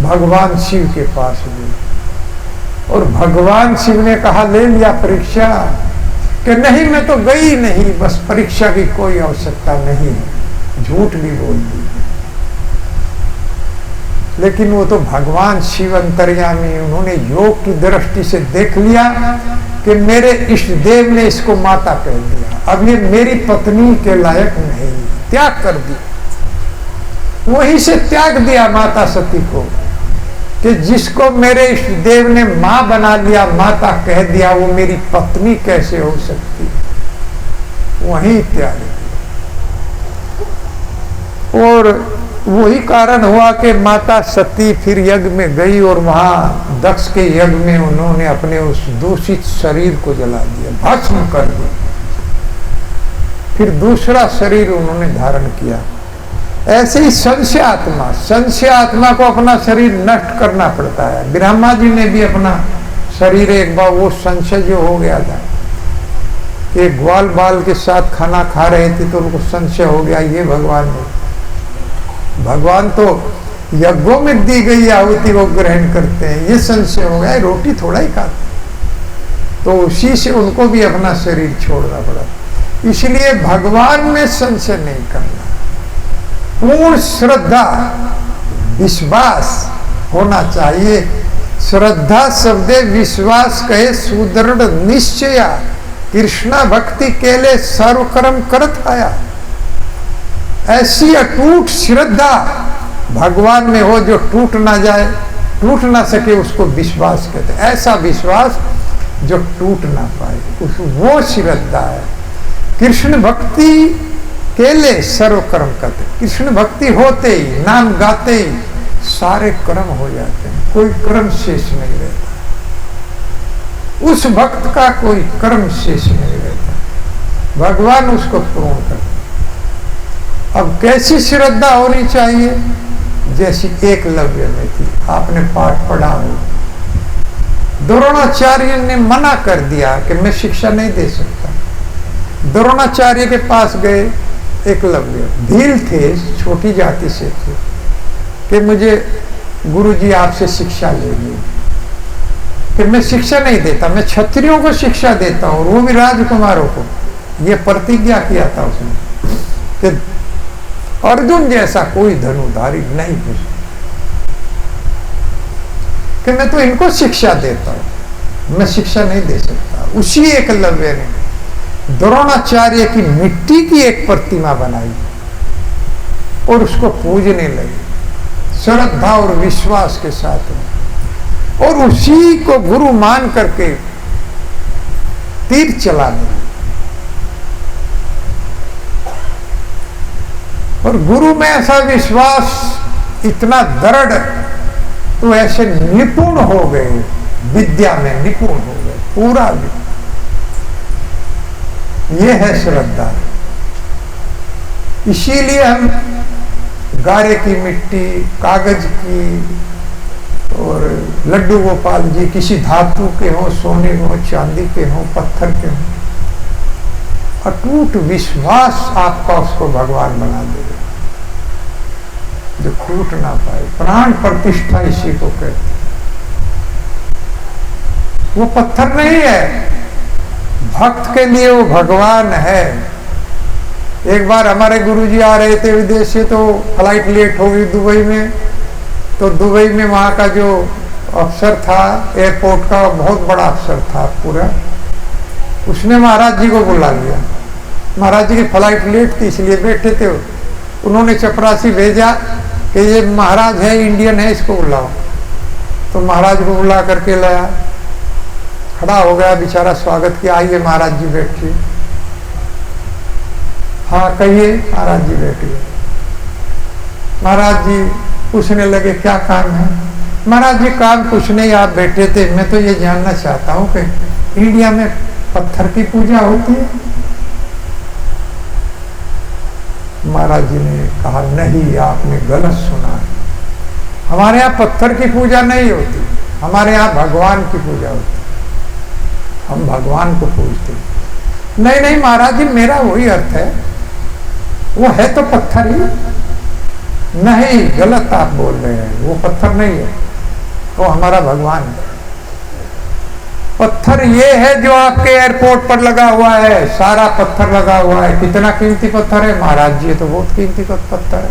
[SPEAKER 2] भगवान शिव के पास गई, और भगवान शिव ने कहा ले लिया परीक्षा, कि नहीं मैं तो गई नहीं, बस परीक्षा की कोई आवश्यकता नहीं, झूठ भी बोल दी। लेकिन वो तो भगवान शिव अंतर्यामी, उन्होंने योग की दृष्टि से देख लिया कि मेरे इष्ट देव ने इसको माता कह दिया, अब ये मेरी पत्नी के लायक नहीं, त्याग कर दिया। वहीं से त्याग दिया माता सती को, कि जिसको मेरे इष्ट देव ने मां बना लिया, माता कह दिया, वो मेरी पत्नी कैसे हो सकती, वहीं त्याग दिया। और वही कारण हुआ कि माता सती फिर यज्ञ में गई, और वहां दक्ष के यज्ञ में उन्होंने अपने उस दूषित शरीर को जला दिया, भस्म कर दिया। फिर दूसरा शरीर उन्होंने धारण किया। ऐसे ही संशय आत्मा को अपना शरीर नष्ट करना पड़ता है। ब्रह्मा जी ने भी अपना शरीर एक बार, वो संशय जो हो गया था कि ग्वाल बाल के साथ खाना खा रहे थे तो उनको संशय हो गया ये भगवान नहीं। भगवान तो यज्ञों में दी गई आहुति को ग्रहण करते हैं, ये संशय हो गया रोटी थोड़ा ही खाते, तो उसी से उनको भी अपना शरीर छोड़ना पड़ा। इसलिए भगवान में संशय नहीं करना, पूर्ण श्रद्धा विश्वास होना चाहिए। श्रद्धा शब्द विश्वास कहे सुदृढ़ निश्चय, कृष्णा भक्ति केले सर्वकर्म करत आया। ऐसी अटूट श्रद्धा भगवान में हो जो टूट ना जाए, टूट ना सके, उसको विश्वास कहते हैं। ऐसा विश्वास जो टूट ना पाए, वो श्रद्धा है। कृष्ण भक्ति केले सर्वकर्म करते, कृष्ण भक्ति होते ही, नाम गाते ही सारे कर्म हो जाते हैं, कोई कर्म शेष नहीं रहता। उस भक्त का कोई कर्म शेष नहीं रहता, भगवान उसको पूर्ण करते। अब कैसी श्रद्धा होनी चाहिए? जैसी एकलव्य में थी, आपने पाठ पढ़ा हो। द्रोणाचार्य ने मना कर दिया कि मैं शिक्षा नहीं दे सकता। द्रोणाचार्य के पास गए एकलव्य, भील थे, छोटी जाति से थे, कि मुझे गुरुजी आपसे शिक्षा लेनी, कि मैं शिक्षा नहीं देता, मैं क्षत्रियों को शिक्षा देता हूँ, वो भी राजकुमारों को। ये प्रतिज्ञा किया था उसने कि अर्जुन जैसा कोई धनुधारी नहीं हो, कि मैं तो इनको शिक्षा देता हूं, मैं शिक्षा नहीं दे सकता। उसी एकलव्य ने द्रोणाचार्य की मिट्टी की एक प्रतिमा बनाई और उसको पूजने लगे श्रद्धा और विश्वास के साथ, और उसी को गुरु मान करके तीर चलाने लगे। और गुरु में ऐसा विश्वास इतना दृढ़, तो ऐसे निपुण हो गए, विद्या में निपुण हो गए पूरा। ये है श्रद्धा। इसीलिए हम गारे की मिट्टी, कागज की और लड्डू गोपाल जी किसी धातु के हो, सोने के हो, चांदी के हो, पत्थर के हो, अटूट विश्वास आपका उसको भगवान बना देगा जो टूट ना पाए। प्राण प्रतिष्ठा इसी को कहते। वो पत्थर नहीं है, भक्त के लिए वो भगवान है। एक बार हमारे गुरुजी आ रहे थे विदेश से, तो फ्लाइट लेट हो गई दुबई में। तो दुबई में वहाँ का जो अफसर था, एयरपोर्ट का बहुत बड़ा अफसर था पूरा, उसने महाराज जी को बुला लिया। महाराज जी की फ्लाइट लेट थी, इसलिए बैठे थे। उन्होंने चपरासी भेजा कि ये महाराज है, इंडियन है, इसको बुलाओ। तो महाराज को बुला करके लाया, खड़ा हो गया बेचारा, स्वागत किया, आइए महाराज जी बैठिए। हाँ कहिए। महाराज जी बैठ गए। महाराज जी पूछने लगे क्या काम है? महाराज जी काम कुछ नहीं, आप बैठे थे, मैं तो ये जानना चाहता हूँ कि इंडिया में पत्थर की पूजा होती है? महाराज जी ने कहा नहीं, आपने गलत सुना है, हमारे यहाँ पत्थर की पूजा नहीं होती, हमारे यहाँ भगवान की पूजा होती, हम भगवान को पूजते। नहीं नहीं महाराज जी, मेरा वही अर्थ है, वो है तो पत्थर ही। नहीं, गलत आप बोल रहे हैं, वो पत्थर नहीं है, वो हमारा भगवान है। पत्थर ये है जो आपके एयरपोर्ट पर लगा हुआ है, सारा पत्थर लगा हुआ है। कितना कीमती पत्थर है महाराज जी? ये तो बहुत कीमती पत्थर है।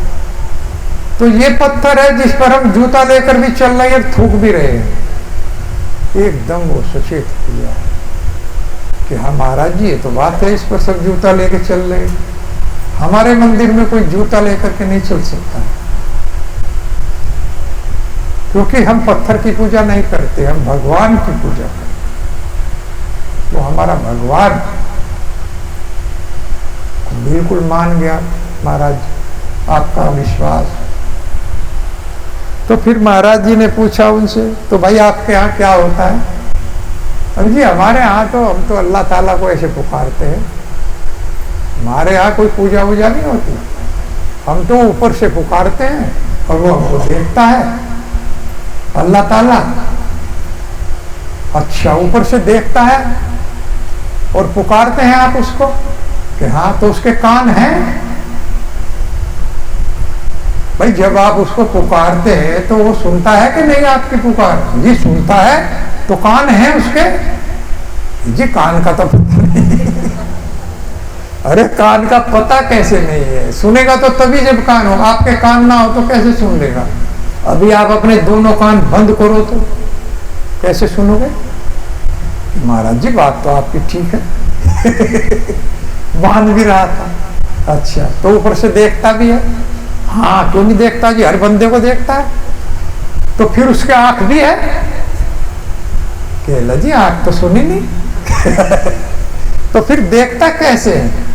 [SPEAKER 2] तो ये पत्थर है जिस पर हम जूता लेकर भी चल रहे हैं, थूक भी रहे हैं। एकदम वो सचेत किया कि हाँ महाराज जी, ये तो बात है, इस पर सब जूता लेकर चल रहे हैं, हमारे मंदिर में कोई जूता लेकर के नहीं चल सकता, क्योंकि हम पत्थर की पूजा नहीं करते, हम भगवान की पूजा करते। वो हमारा भगवान बिल्कुल मान गया महाराज आपका विश्वास। तो फिर महाराज जी ने पूछा उनसे, तो भाई आपके यहाँ क्या होता है? अरे जी हमारे यहाँ तो हम तो अल्लाह ताला को ऐसे पुकारते हैं, हमारे यहाँ कोई पूजा वूजा नहीं होती, हम तो ऊपर से पुकारते हैं और वो हमको देखता है, अल्लाह ताला। अच्छा, ऊपर से देखता है और पुकारते हैं आप उसको कि हाँ, तो उसके कान हैं। भाई जब आप उसको पुकारते हैं तो वो सुनता है कि नहीं आपकी पुकार? जी सुनता है, तो कान है उसके? जी कान का तो पता नहीं। अरे कान का पता कैसे नहीं है? सुनेगा तो तभी जब कान हो, आपके कान ना हो तो कैसे सुन लेगा? अभी आप अपने दोनों कान बंद करो तो कैसे सुनोगे? महाराज जी बात तो आपकी ठीक है। मान भी रहा था। अच्छा, तो ऊपर से देखता भी है? हाँ, क्यों नहीं देखता जी, हर बंदे को देखता है। तो फिर उसके आंख भी है? कहला जी आंख तो सुनी नहीं। तो फिर देखता कैसे है?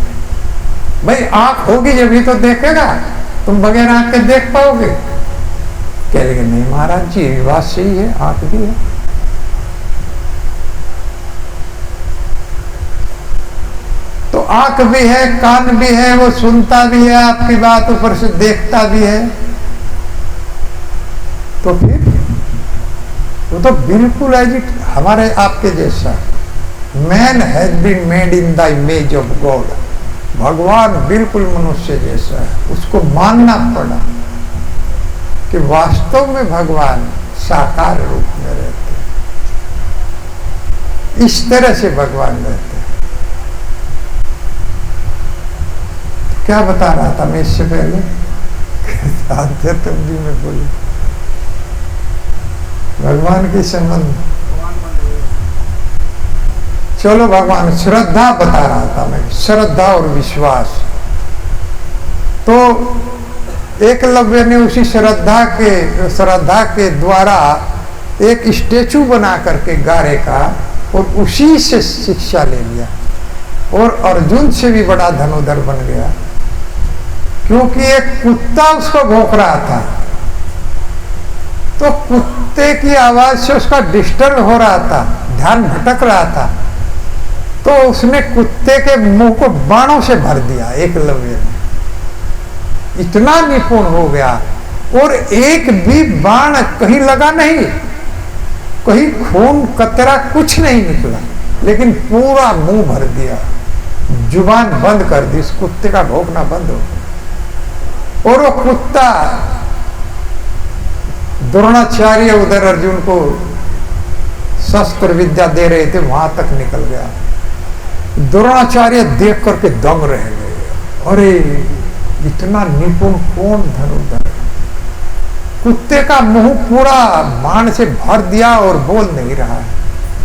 [SPEAKER 2] भाई आंख होगी जब ही तो देखेगा, तुम बगैर आंख के देख पाओगे? कह लेंगे नहीं महाराज जी ये बात सही है, आंख भी है। तो आंख भी है, कान भी है, वो सुनता भी है आपकी बात, ऊपर से देखता भी है। तो फिर वो तो बिल्कुल है जी हमारे आपके जैसा। Man has been made in the image of God. भगवान बिल्कुल मनुष्य जैसा है। उसको मानना पड़ा कि वास्तव में भगवान साकार रूप में रहते हैं। इस तरह से भगवान रहते हैं। क्या बता रहा था मैं इससे पहले? आध्यात्म जी में बोली भगवान के संबंध। चलो भगवान, श्रद्धा बता रहा था मैं, श्रद्धा और विश्वास। तो एकलव्य ने उसी श्रद्धा के द्वारा एक स्टेचू बना करके गारे का, और उसी से शिक्षा ले लिया और अर्जुन से भी बड़ा धनुधर बन गया। क्योंकि एक कुत्ता उसको भौंक रहा था, तो कुत्ते की आवाज से उसका डिस्टर्ब हो रहा था, ध्यान भटक रहा था। तो उसने कुत्ते के मुंह को बाणों से भर दिया एकलव्य ने। इतना निपुण हो गया, और एक भी बाण कहीं लगा नहीं, कहीं खून कतरा कुछ नहीं निकला, लेकिन पूरा मुंह भर दिया, जुबान बंद कर दी, इस कुत्ते का भौंकना बंद हो गया। और वो कुत्ता, द्रोणाचार्य उधर अर्जुन को शस्त्र विद्या दे रहे थे, वहां तक निकल गया। द्रोणाचार्य देख करके दंग रह गए। अरे इतना निपुण कौन धनुर्धर? कुत्ते का मुंह पूरा बाण से भर दिया और बोल नहीं रहा है,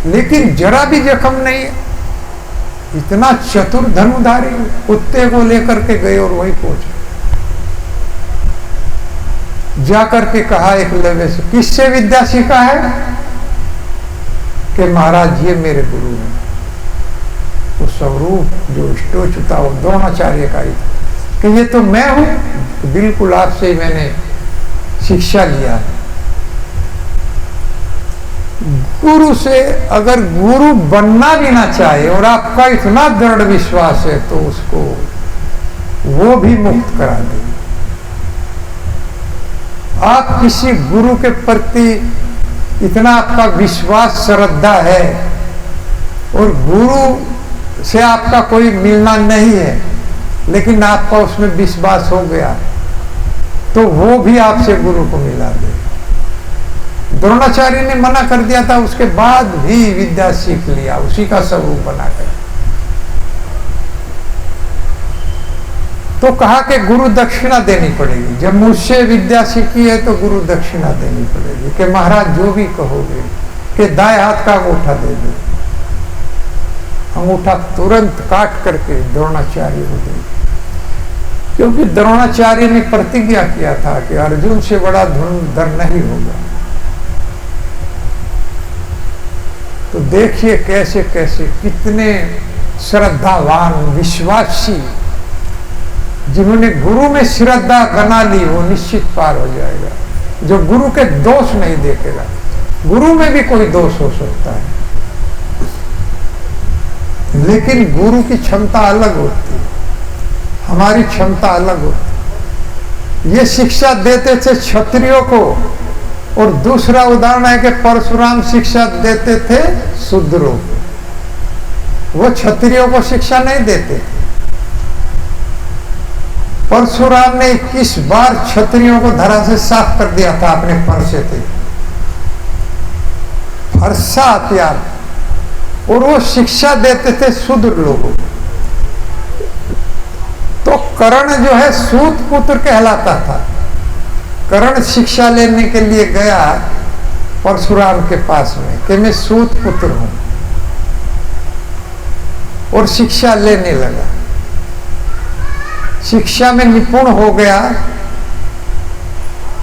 [SPEAKER 2] लेकिन जरा भी जख्म नहीं है। इतना चतुर धनुधारी, कुत्ते को लेकर के गए और वहीं पहुंचे। जाकर के कहा एकलव्य से, किससे विद्या सीखा है? कि महाराज ये मेरे गुरु हैं। वो स्वरूप जो स्टोच था वो द्रोणाचार्य का ही था, कि ये तो मैं हूं, तो बिल्कुल आपसे ही मैंने शिक्षा लिया। गुरु से अगर गुरु बनना भी ना चाहे और आपका इतना दृढ़ विश्वास है, तो उसको वो भी मुक्त करा दे। आप किसी गुरु के प्रति इतना आपका विश्वास, श्रद्धा है, और गुरु से आपका कोई मिलना नहीं है, लेकिन आपका उसमें विश्वास हो गया, तो वो भी आपसे गुरु को मिला दे। द्रोणाचार्य ने मना कर दिया था, उसके बाद भी विद्या सीख लिया, उसी का स्वरूप बनाकर। तो कहा कि गुरु दक्षिणा देनी पड़ेगी। जब मुझसे विद्या सीखी है तो गुरु दक्षिणा देनी पड़ेगी, कि महाराज जो भी कहोगे, कि दाएं हाथ का अंगूठा दे दो। अंगूठा तुरंत काट करके द्रोणाचार्य को दे, क्योंकि द्रोणाचार्य ने प्रतिज्ञा किया था कि अर्जुन से बड़ा धनुर्धर नहीं होगा। तो देखिए कैसे कैसे कितने श्रद्धावान विश्वासी, जिन्होंने गुरु में श्रद्धा बना ली, वो निश्चित पार हो जाएगा। जो गुरु के दोष नहीं देखेगा, गुरु में भी कोई दोष हो सकता है, लेकिन गुरु की क्षमता अलग होती है। हमारी क्षमता अलग होती। ये शिक्षा देते थे क्षत्रियों को, और दूसरा उदाहरण है कि परशुराम शिक्षा देते थे शूद्रों को। वो क्षत्रियों को शिक्षा नहीं देते थे। परशुराम ने 21 बार क्षत्रियों को धरा से साफ कर दिया था अपने परसे थे, फरसा हथियार, और वो शिक्षा देते थे शूद्र लोगों को। तो कर्ण जो है सूत पुत्र कहलाता था। कर्ण शिक्षा लेने के लिए गया परशुराम के पास में कि मैं सूत पुत्र हूं, और शिक्षा लेने लगा। शिक्षा में निपुण हो गया।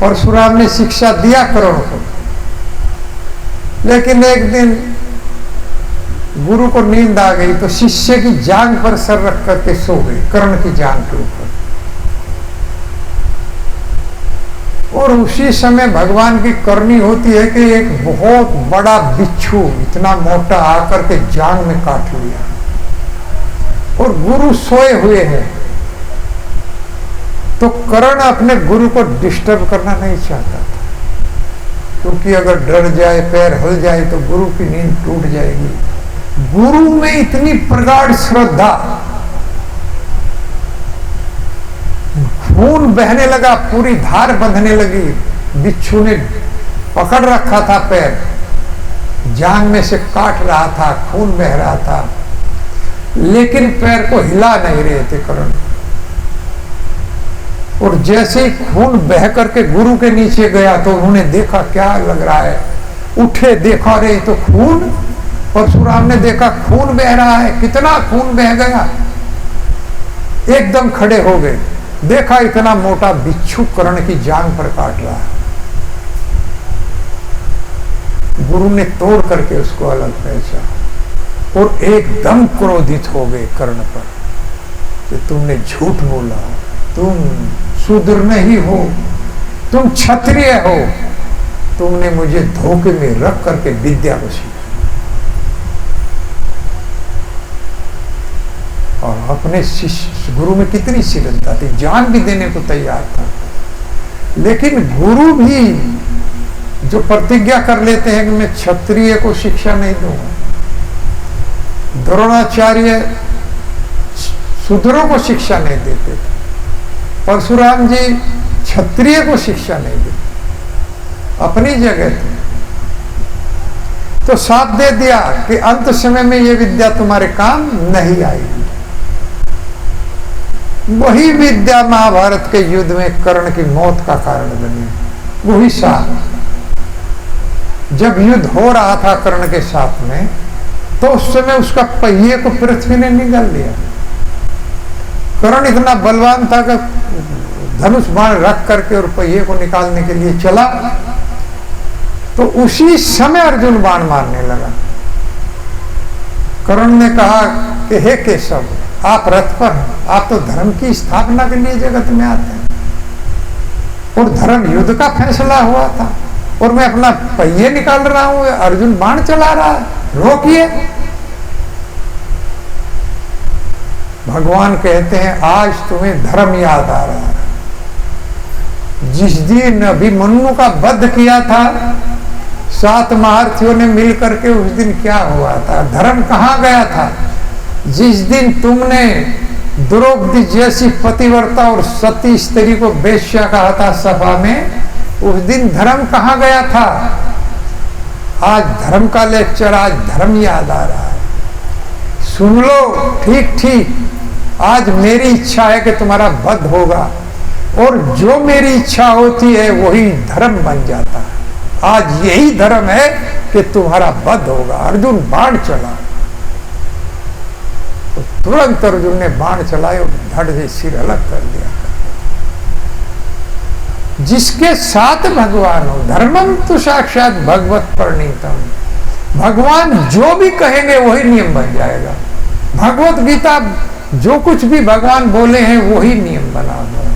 [SPEAKER 2] परशुराम ने शिक्षा दिया कर्ण को, लेकिन एक दिन गुरु को नींद आ गई तो शिष्य की जांघ पर सर रख करके सो गई, कर्ण की जांघ के ऊपर। और उसी समय भगवान की करनी होती है कि एक बहुत बड़ा बिच्छू इतना मोटा आकर के जांघ में काट लिया, और गुरु सोए हुए हैं। तो कर्ण अपने गुरु को डिस्टर्ब करना नहीं चाहता था, क्योंकि अगर डर जाए, पैर हिल जाए तो गुरु की नींद टूट जाएगी। गुरु में इतनी प्रगाढ़ श्रद्धा, खून बहने लगा, पूरी धार बंधने लगी। बिच्छू ने पकड़ रखा था पैर, जांघ में से काट रहा था, खून बह रहा था, लेकिन पैर को हिला नहीं रहे थे कर्ण। और जैसे ही खून बह करके गुरु के नीचे गया तो उन्होंने देखा क्या लग रहा है, उठे, देखा रे तो खून। परशुराम ने देखा खून बह रहा है, कितना खून बह गया। एकदम खड़े हो गए, देखा इतना मोटा बिच्छू कर्ण की जांघ पर काट रहा है। गुरु ने तोड़ करके उसको अलग पहचाना, और एकदम क्रोधित हो गए कर्ण पर कि तुमने झूठ बोला, तुम शूद्र नहीं हो, तुम क्षत्रिय हो, तुमने मुझे धोखे में रख करके विद्या को सीखा। और अपने शिष्य गुरु में कितनी श्रद्धा थी, जान भी देने को तैयार था। लेकिन गुरु भी जो प्रतिज्ञा कर लेते हैं कि मैं क्षत्रिय को शिक्षा नहीं दूंगा, द्रोणाचार्य शूद्रों को शिक्षा नहीं देते थे, परशुराम जी क्षत्रिय को शिक्षा नहीं देते, अपनी जगह थे। तो साथ दे दिया कि अंत समय में ये विद्या तुम्हारे काम नहीं आएगी। वही विद्या महाभारत के युद्ध में कर्ण की मौत का कारण बनी। वही साथ जब युद्ध हो रहा था कर्ण के साथ में, तो उस समय उसका पहिए को पृथ्वी ने निगल लिया। कर्ण इतना बलवान था कि धनुष बाण रख करके और पहिए को निकालने के लिए चला, तो उसी समय अर्जुन बाण मारने लगा। कर्ण ने कहा कि हे केशव, आप रथ पर हैं, आप तो धर्म की स्थापना के लिए जगत में आते हैं, और धर्म युद्ध का फैसला हुआ था, और मैं अपना पहिए निकाल रहा हूं, अर्जुन बाण चला रहा है, रोकिए। भगवान कहते हैं आज तुम्हें धर्म याद आ रहा है। जिस दिन अभिमन्यु का वध किया था 7 महारथियों ने मिलकर के, उस दिन क्या हुआ था, धर्म कहाँ गया था? जिस दिन तुमने द्रौपदी जैसी पतिव्रता और सती स्त्री को वेश्या कहा था सभा में, उस दिन धर्म कहाँ गया था? आज धर्म का लेक्चर, आज धर्म याद आ रहा है। सुन लो ठीक ठीक, आज मेरी इच्छा है कि तुम्हारा वध होगा, और जो मेरी इच्छा होती है वही धर्म बन जाता है। आज यही धर्म है कि तुम्हारा वध होगा। अर्जुन बाण चला, तो तुरंत अर्जुन ने बाण चलाए और धड़ से सिर अलग कर दिया। जिसके साथ भगवान हो, धर्मम तो साक्षात भगवत परिणीतम, भगवान जो भी कहेंगे वही नियम बन जाएगा। भगवत गीता जो कुछ भी भगवान बोले हैं वही नियम बना हुआ है।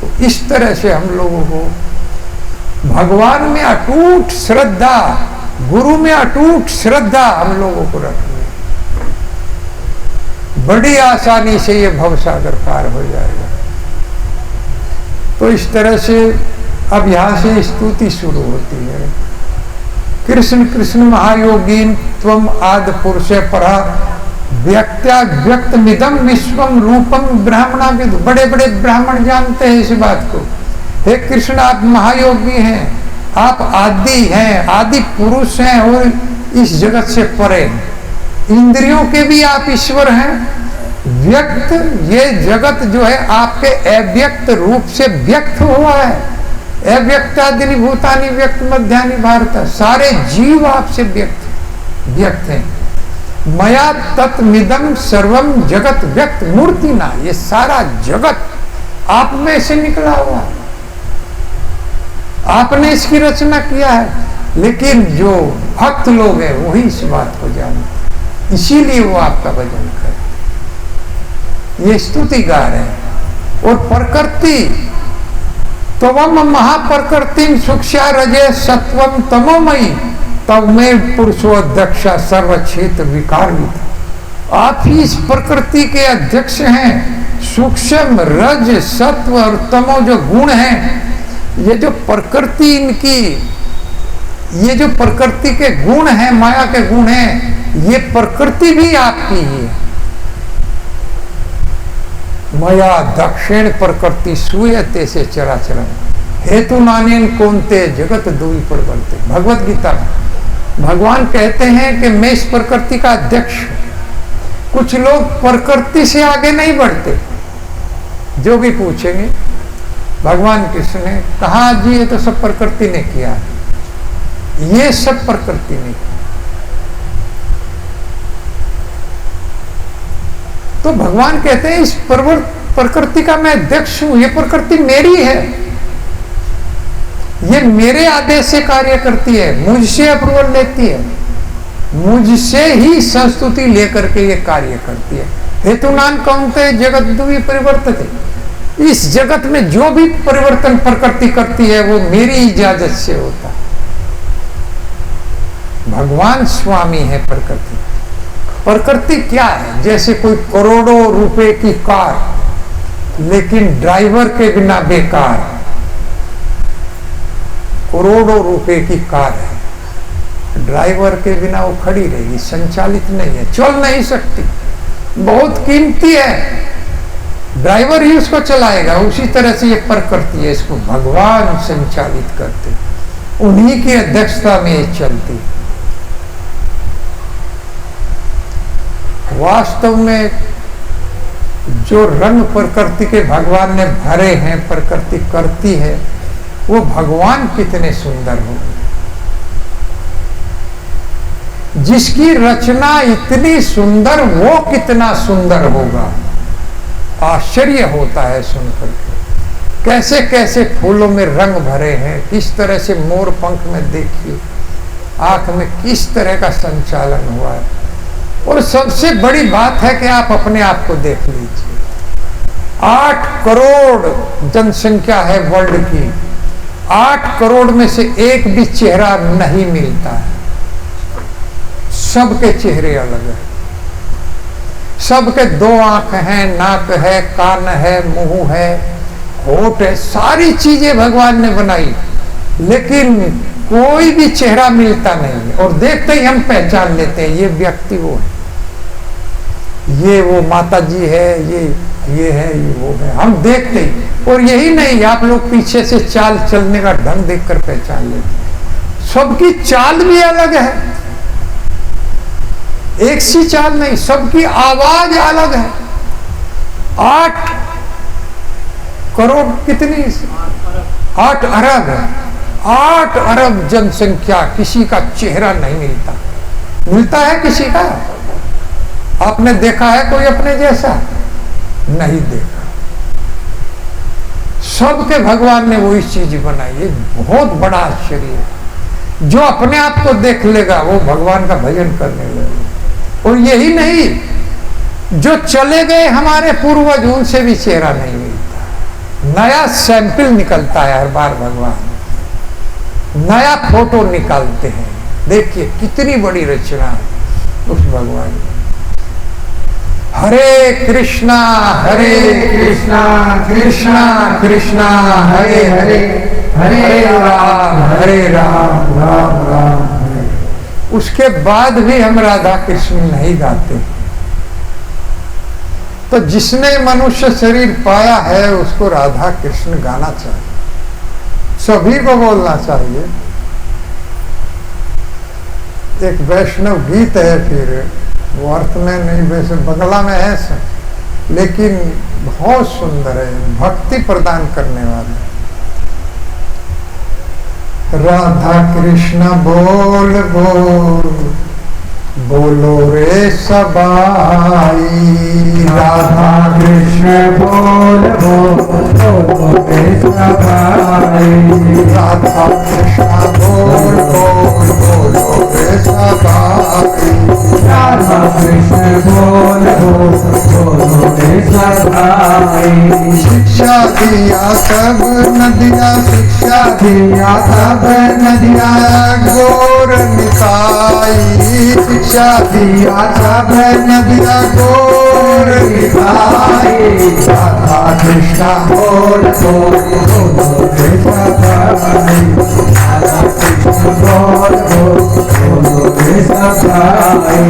[SPEAKER 2] तो इस तरह से हम लोगों को भगवान में अटूट श्रद्धा, गुरु में अटूट श्रद्धा हम लोगों को रखनी है। बड़ी आसानी से ये भवसागर पार हो जाएगा। तो इस तरह से अब यहाँ से स्तुति शुरू होती है। कृष्ण कृष्ण महायोगीन त्वम आद पुरुष परा व्यक्त्या व्यक्तमिदम विश्वम रूपम ब्राह्मणा विद। बड़े बड़े ब्राह्मण जानते हैं इस बात को। हे कृष्ण, आप महायोगी हैं, आप आदि हैं, आदि पुरुष हैं और इस जगत से परे हैं। इंद्रियों के भी आप ईश्वर हैं। व्यक्त, ये जगत जो है आपके अव्यक्त रूप से व्यक्त हुआ है। अव्यक्तादिनी भूतानि व्यक्त मध्यानि भारत। सारे जीव आपसे व्यक्त हैं। मया तत्मिदम सर्वम जगत व्यक्त मूर्ति ना। ये सारा जगत आप में से निकला हुआ है, आपने इसकी रचना किया है। लेकिन जो भक्त लोग हैं वही इस बात को जानते, इसीलिए वो आपका भजन करते। ये स्तुति गा रहे हैं। और प्रकृति तवम महाप्रकृतिम सुक्षा रजे सत्वम तमोमयी तब में पुरुषो अध्यक्ष सर्व क्षेत्र विकार। आप ही इस प्रकृति के अध्यक्ष हैं। सूक्ष्म रज सत्व और तमो जो गुण हैं, ये जो प्रकृति इनकी, ये जो प्रकृति के गुण हैं, माया के गुण हैं, ये प्रकृति भी आपकी ही है। मया दक्षिण प्रकृति सूयते से चराचरम हेतु नानेन कौनते जगत दुई प्रवर्ते। भगवत गीता में भगवान कहते हैं कि मैं इस प्रकृति का अध्यक्ष हूं। कुछ लोग प्रकृति से आगे नहीं बढ़ते। जो भी पूछेंगे भगवान कृष्ण ने कहा, जी ये तो सब प्रकृति ने किया, ये सब प्रकृति ने किया। तो भगवान कहते हैं इस प्रकृति का मैं अध्यक्ष हूं, ये प्रकृति मेरी है, ये मेरे आदेश से कार्य करती है, मुझसे अप्रूवल लेती है, मुझसे ही संस्तुति लेकर के ये कार्य करती है। हेतुनान कौनते जगत दुई परिवर्तित। इस जगत में जो भी परिवर्तन प्रकृति करती है वो मेरी इजाजत से होता है। भगवान स्वामी है प्रकृति। प्रकृति क्या है? जैसे कोई करोड़ों रुपए की कार लेकिन ड्राइवर के बिना बेकार। करोड़ों रुपए की कार है, ड्राइवर के बिना वो खड़ी रहेगी, संचालित नहीं है, चल नहीं सकती, बहुत कीमती है, ड्राइवर ही उसको चलाएगा। उसी तरह से ये प्रकृति है, इसको भगवान संचालित करते, उन्हीं की अध्यक्षता में ये चलती। वास्तव में जो रंग प्रकृति के भगवान ने भरे हैं, प्रकृति करती है, वो भगवान कितने सुंदर होंगे। जिसकी रचना इतनी सुंदर, वो कितना सुंदर होगा। आश्चर्य होता है सुनकर के। कैसे कैसे फूलों में रंग भरे हैं, किस तरह से मोर पंख में देखिए, आंख में किस तरह का संचालन हुआ है। और सबसे बड़ी बात है कि आप अपने आप को देख लीजिए। 8 करोड़ जनसंख्या है वर्ल्ड की, 8 करोड़ में से एक भी चेहरा नहीं मिलता है। सबके चेहरे अलग है, सबके 2 आंख हैं, नाक है, कान है, मुंह है, होठ है, सारी चीजें भगवान ने बनाई, लेकिन कोई भी चेहरा मिलता नहीं है। और देखते ही हम पहचान लेते हैं ये व्यक्ति वो है, ये वो माता जी है, ये है, ये वो है, हम देखते ही। और यही नहीं, आप लोग पीछे से चाल चलने का ढंग देखकर पहचान लेते हैं। सबकी चाल भी अलग है, एक सी चाल नहीं, सबकी आवाज अलग है। 8 करोड़ कितनी, 8 अरब है, 8 अरब जनसंख्या, किसी का चेहरा नहीं मिलता। मिलता है किसी का? आपने देखा है कोई अपने जैसा? नहीं देखा। सबके भगवान ने वही चीज बनाई है। बहुत बड़ा आश्चर्य है। जो अपने आप को देख लेगा वो भगवान का भजन करने लगेगा। और यही नहीं, जो चले गए हमारे पूर्वज, उनसे भी चेहरा नहीं मिलता। नया सैंपल निकलता है हर बार, भगवान नया फोटो निकालते हैं। देखिए कितनी बड़ी रचना है उस भगवान की। हरे कृष्णा कृष्णा कृष्णा हरे हरे, हरे राम राम राम हरे। उसके बाद भी हम राधा कृष्ण नहीं गाते। तो जिसने मनुष्य शरीर पाया है उसको राधा कृष्ण गाना चाहिए, सभी को बोलना चाहिए। एक वैष्णव गीत है, फिर वो अर्थ में नहीं, वैसे बंगला में है सब, लेकिन बहुत सुंदर है, भक्ति प्रदान करने वाले। राधा कृष्ण बोल बोल बोलो रे सबाई,
[SPEAKER 1] राधा कृष्ण बोल बोलो रे सबाई,
[SPEAKER 2] राधा कृष्ण बोल बोल बोलो रे सबाई,
[SPEAKER 1] राधा कृष्ण बोल बोलो रे सबाई।
[SPEAKER 2] शिक्षा दिया सब नदिया, शिक्षा
[SPEAKER 1] दिया सब नदिया,
[SPEAKER 2] गोर निताई, शिक्षा
[SPEAKER 1] दिया सब नदिया
[SPEAKER 2] गोर
[SPEAKER 1] निभाई। राधा कृष्ण बोल बोलो रे सबाई, राधा कृष्ण बोल बोलो रे सबाई,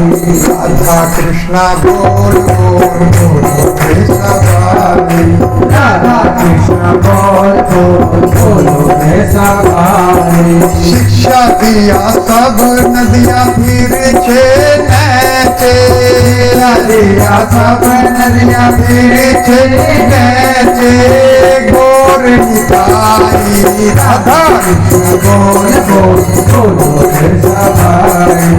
[SPEAKER 2] राधा कृष्ण बोल बोल बोलो रे सबाई,
[SPEAKER 1] राधा कृष्ण बोल बोलो रे सबाई।
[SPEAKER 2] शिक्षा दिया सब नदिया फिर छे नैचे,
[SPEAKER 1] दिया सब नदिया
[SPEAKER 2] फिर छे नैचे गोर निताई। राधा
[SPEAKER 1] कृष्ण बोल बोलो रे सबाई,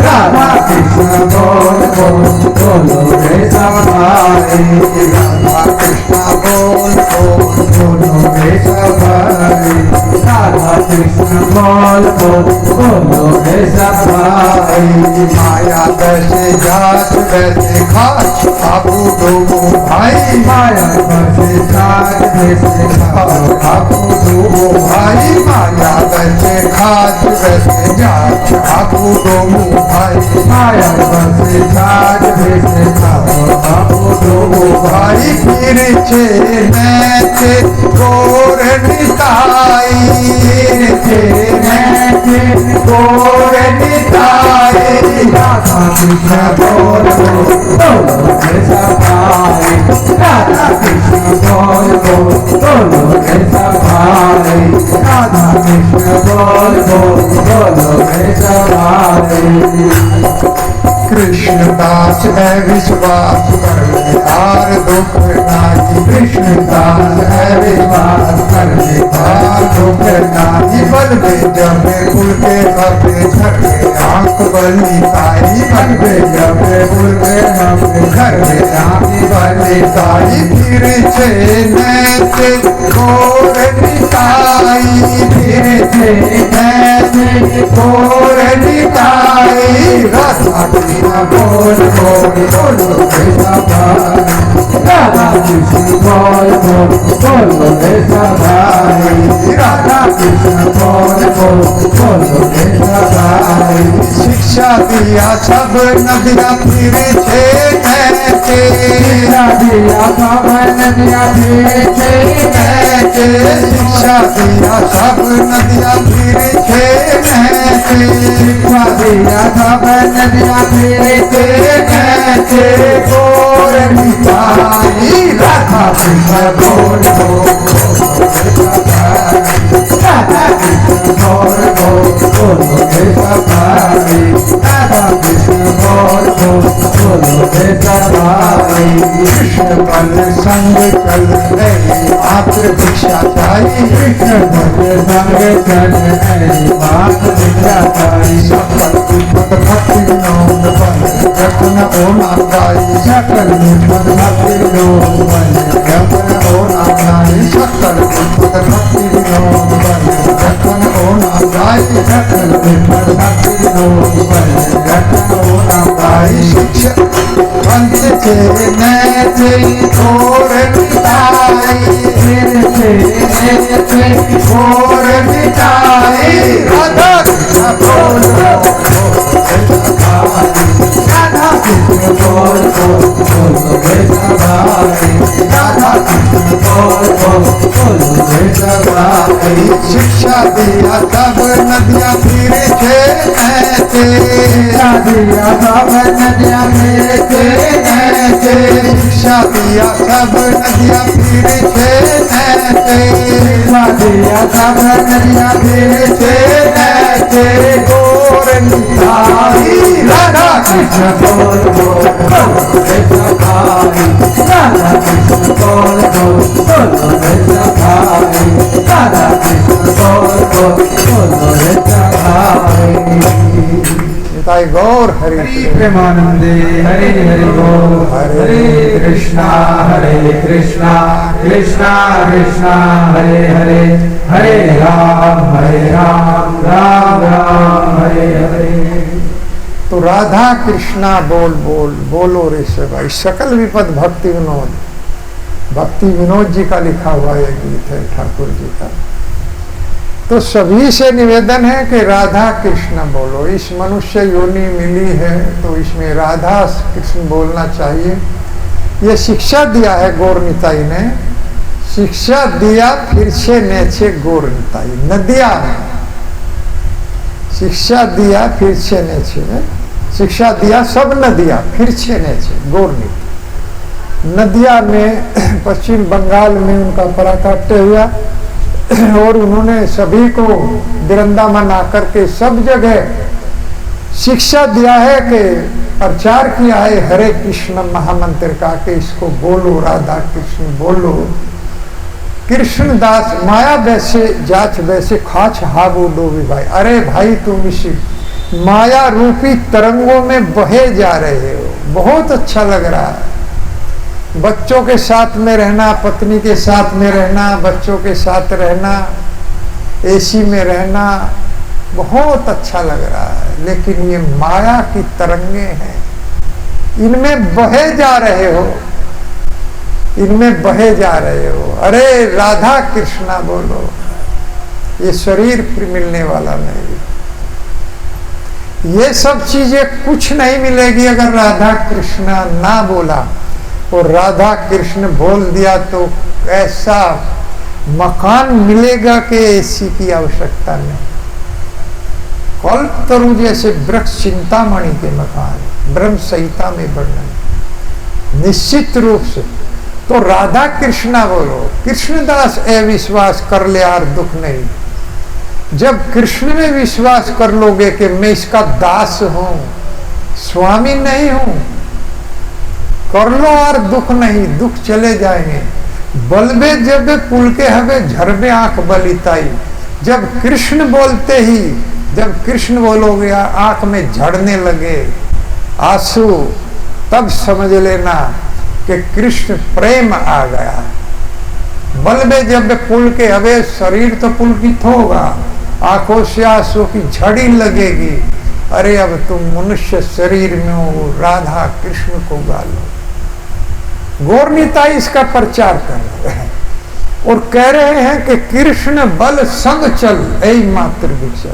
[SPEAKER 1] राधा कृष्ण बोल बोलो रे सबाई,
[SPEAKER 2] राधा कृष्ण बोल बोल
[SPEAKER 1] बोलो रे सबाई, राधा कृष्ण बोल बोलो रे सबाई।
[SPEAKER 2] माया वैसे जात वैसे खाच, आपू दो भाई,
[SPEAKER 1] माया बसे जात वैसे खाच,
[SPEAKER 2] आपू दो भाई, माया वैसे खाच वैसे जाच, आपू दो भाई,
[SPEAKER 1] माया बसे जात वैसे खाच, आपू दो
[SPEAKER 2] भाई फिर छे नैचे गोर निताई,
[SPEAKER 1] छे नैचे
[SPEAKER 2] गोर निताई।
[SPEAKER 1] राधा कृष्ण बोल बोलो रे सबाई, राधा कृष्ण बोल बोलो रे सबाई, राधा कृष्ण बोल बोलो रे सबाई।
[SPEAKER 2] कृष्ण दास है विश्वास कर हार दुख नाई,
[SPEAKER 1] कृष्ण दास है विश्वास करने
[SPEAKER 2] हार दुख नाई। बल में जब कुल के हथे झटे आंख बली ताई,
[SPEAKER 1] मन पे जब कुल के हम घर में आने वाले
[SPEAKER 2] ताई फिर छे नैचे गोर निताई,
[SPEAKER 1] फिर से नैचे
[SPEAKER 2] गोर निताई। राधा कृष्ण
[SPEAKER 1] बोल बोलो रे सबाई, राधा कृष्ण बोल बोलो रे सबाई, राधा कृष्ण बोल बोलो रे सबाई।
[SPEAKER 2] शिक्षा दिया सब नदिया फिर छे नैचे,
[SPEAKER 1] शिक्षा दिया सब नदिया फिर छे
[SPEAKER 2] नैचे, शिक्षा दिया सब नदिया फिर छे नैचे,
[SPEAKER 1] शिक्षा दिया सब नदिया फिर छे
[SPEAKER 2] नैचे गोर निताई। राधा कृष्ण बोल बोल
[SPEAKER 1] राधा कृष्ण बोल बोलो रे सबाई, राधा कृष्ण बोल बोलो रे सबाई।
[SPEAKER 2] कृष्ण बल संग चल रही मात्र भिक्षा चाहिए,
[SPEAKER 1] कृष्ण भज संग चल ऐ बात दिखाई,
[SPEAKER 2] सकल विपद भक्ति विनोद बल रत्न ओना गाई,
[SPEAKER 1] सकल विपद भक्ति लोग बने
[SPEAKER 2] रत्न ओना गाई, सकल विपद भक्ति विनोद बल रत्न ओना गाई,
[SPEAKER 1] सकल विपद भक्ति लोग बने रत्न ओना
[SPEAKER 2] गाई। शिक्षा पंच छे नैचे गोर निताई,
[SPEAKER 1] फिर से
[SPEAKER 2] गोर निताई। राधा कृष्ण बोल
[SPEAKER 1] राधा कृष्ण बोल बोलो राधा कृष्ण बोल बोल बोलो रे सगाई।
[SPEAKER 2] शिक्षा दिया तब नदियाँ फिर थे ऐसे,
[SPEAKER 1] शिक्षा दिया सब नदियाँ मेरे थे ऐसे,
[SPEAKER 2] शिक्षा दिया सब नदियाँ फिर थे ऐसे,
[SPEAKER 1] शिक्षा दिया सब नदियाँ मेरे थे ऐसे।
[SPEAKER 2] गोर निताई
[SPEAKER 1] राधा कृष्ण बोल बोल बोलो रे सखाई। राधा कृष्ण बोल बोल बोलो रे सखाई। राधा कृष्ण बोल बोल बोलो रे सखाई।
[SPEAKER 2] निताई गौर हरि
[SPEAKER 1] प्रेमानंदे हरे हरि बोल। हरे कृष्णा कृष्णा कृष्णा हरे हरे, हरे राम राम राम हरे हरे।
[SPEAKER 2] तो राधा कृष्णा बोल बोल बोलो रे सगाई। सकल विपद भक्ति विनोद जी का लिखा हुआ यह गीत है ठाकुर जी का। तो सभी से निवेदन है कि राधा कृष्ण बोलो। इस मनुष्य योनि मिली है तो इसमें राधा कृष्ण बोलना चाहिए। ये शिक्षा दिया है गौरनिताई ने, शिक्षा दिया फिर से नेचे गौरनिताई नदिया में। शिक्षा दिया फिर से नेचे में, शिक्षा दिया सब नदिया फिर से नेचे गौरनित नदिया में। पश्चिम बंगाल में उनका पराकाष्ठ हुआ और उन्होंने सभी को वृंदावन आकर के सब जगह शिक्षा दिया है कि प्रचार किया है हरे कृष्ण महामंत्र का कि इसको बोलो, राधा कृष्ण बोलो। कृष्णदास माया वैसे जाच वैसे खाच हाबो डोबी भाई। अरे भाई तुम इस माया रूपी तरंगों में बहे जा रहे हो, बहुत अच्छा लग रहा है। बच्चों के साथ में रहना, पत्नी के साथ में रहना, बच्चों के साथ रहना, एसी में रहना बहुत अच्छा लग रहा है। लेकिन ये माया की तरंगे हैं, इनमें बहे जा रहे हो, इनमें बहे जा रहे हो। अरे राधा कृष्णा बोलो, ये शरीर फिर मिलने वाला नहीं। ये सब चीजें कुछ नहीं मिलेगी अगर राधा कृष्णा ना बोला। और राधा कृष्ण बोल दिया तो ऐसा मकान मिलेगा कि एसी की आवश्यकता नहीं। कल्पतरु जैसे वृक्ष चिंतामणि के मकान ब्रह्म संहिता में वर्णन निश्चित रूप से। तो राधा कृष्णा बोलो। कृष्णदास अविश्वास कर ले यार दुख नहीं। जब कृष्ण में विश्वास कर लोगे कि मैं इसका दास हूं, स्वामी नहीं हूं, कर लो और दुख नहीं, दुख चले जाएंगे। बलबे जब पुल के हवे झरबे आंख बलिताई। जब कृष्ण बोलते ही, जब कृष्ण बोलोगे आंख में झड़ने लगे आंसू, तब समझ लेना कि कृष्ण प्रेम आ गया। बलबे जब पुल के हवे, शरीर तो पुलकित होगा, आंखों से आंसू की झड़ी लगेगी। अरे अब तुम मनुष्य शरीर में हो, राधा कृष्ण को गालो। गौरनिताई इसका प्रचार कर रहे हैं और कह रहे हैं कि कृष्ण बल संग चल ऐ मात्र भिक्षा।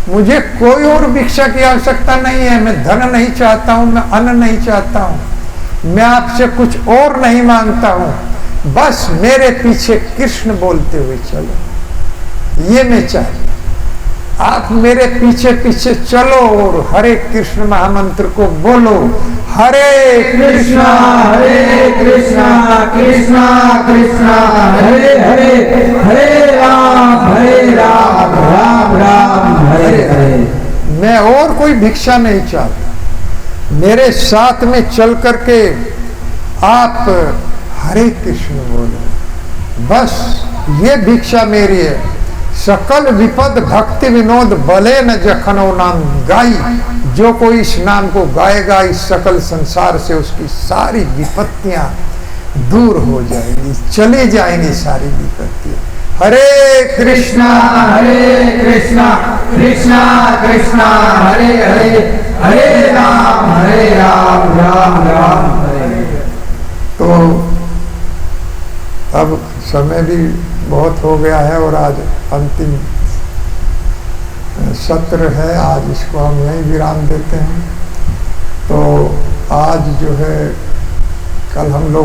[SPEAKER 2] मुझे कोई और भिक्षा की आवश्यकता नहीं है। मैं धन नहीं चाहता हूं, मैं अन्न नहीं चाहता हूं, मैं आपसे कुछ और नहीं मांगता हूं। बस मेरे पीछे कृष्ण बोलते हुए चलो, ये मैं चाहता। आप मेरे पीछे पीछे चलो और हरे कृष्ण महामंत्र को बोलो। हरे कृष्णा कृष्णा कृष्णा हरे हरे, हरे राम राम राम हरे हरे। मैं और कोई भिक्षा नहीं चाहता। मेरे साथ में चल करके आप हरे कृष्ण बोलो, बस ये भिक्षा मेरी है। सकल विपद भक्ति विनोद बले न जखनो नाम गाई। जो कोई इस नाम को गाएगा इस सकल संसार से उसकी सारी विपत्तियां दूर हो जाएंगी, चली जाएंगी सारी विपत्तियां। हरे कृष्णा कृष्णा कृष्णा हरे हरे, हरे राम राम राम हरे। तो अब समय भी बहुत हो गया है और आज अंतिम सत्र है, आज इसको हम यहीं विराम देते हैं। तो आज जो है, कल हम लोग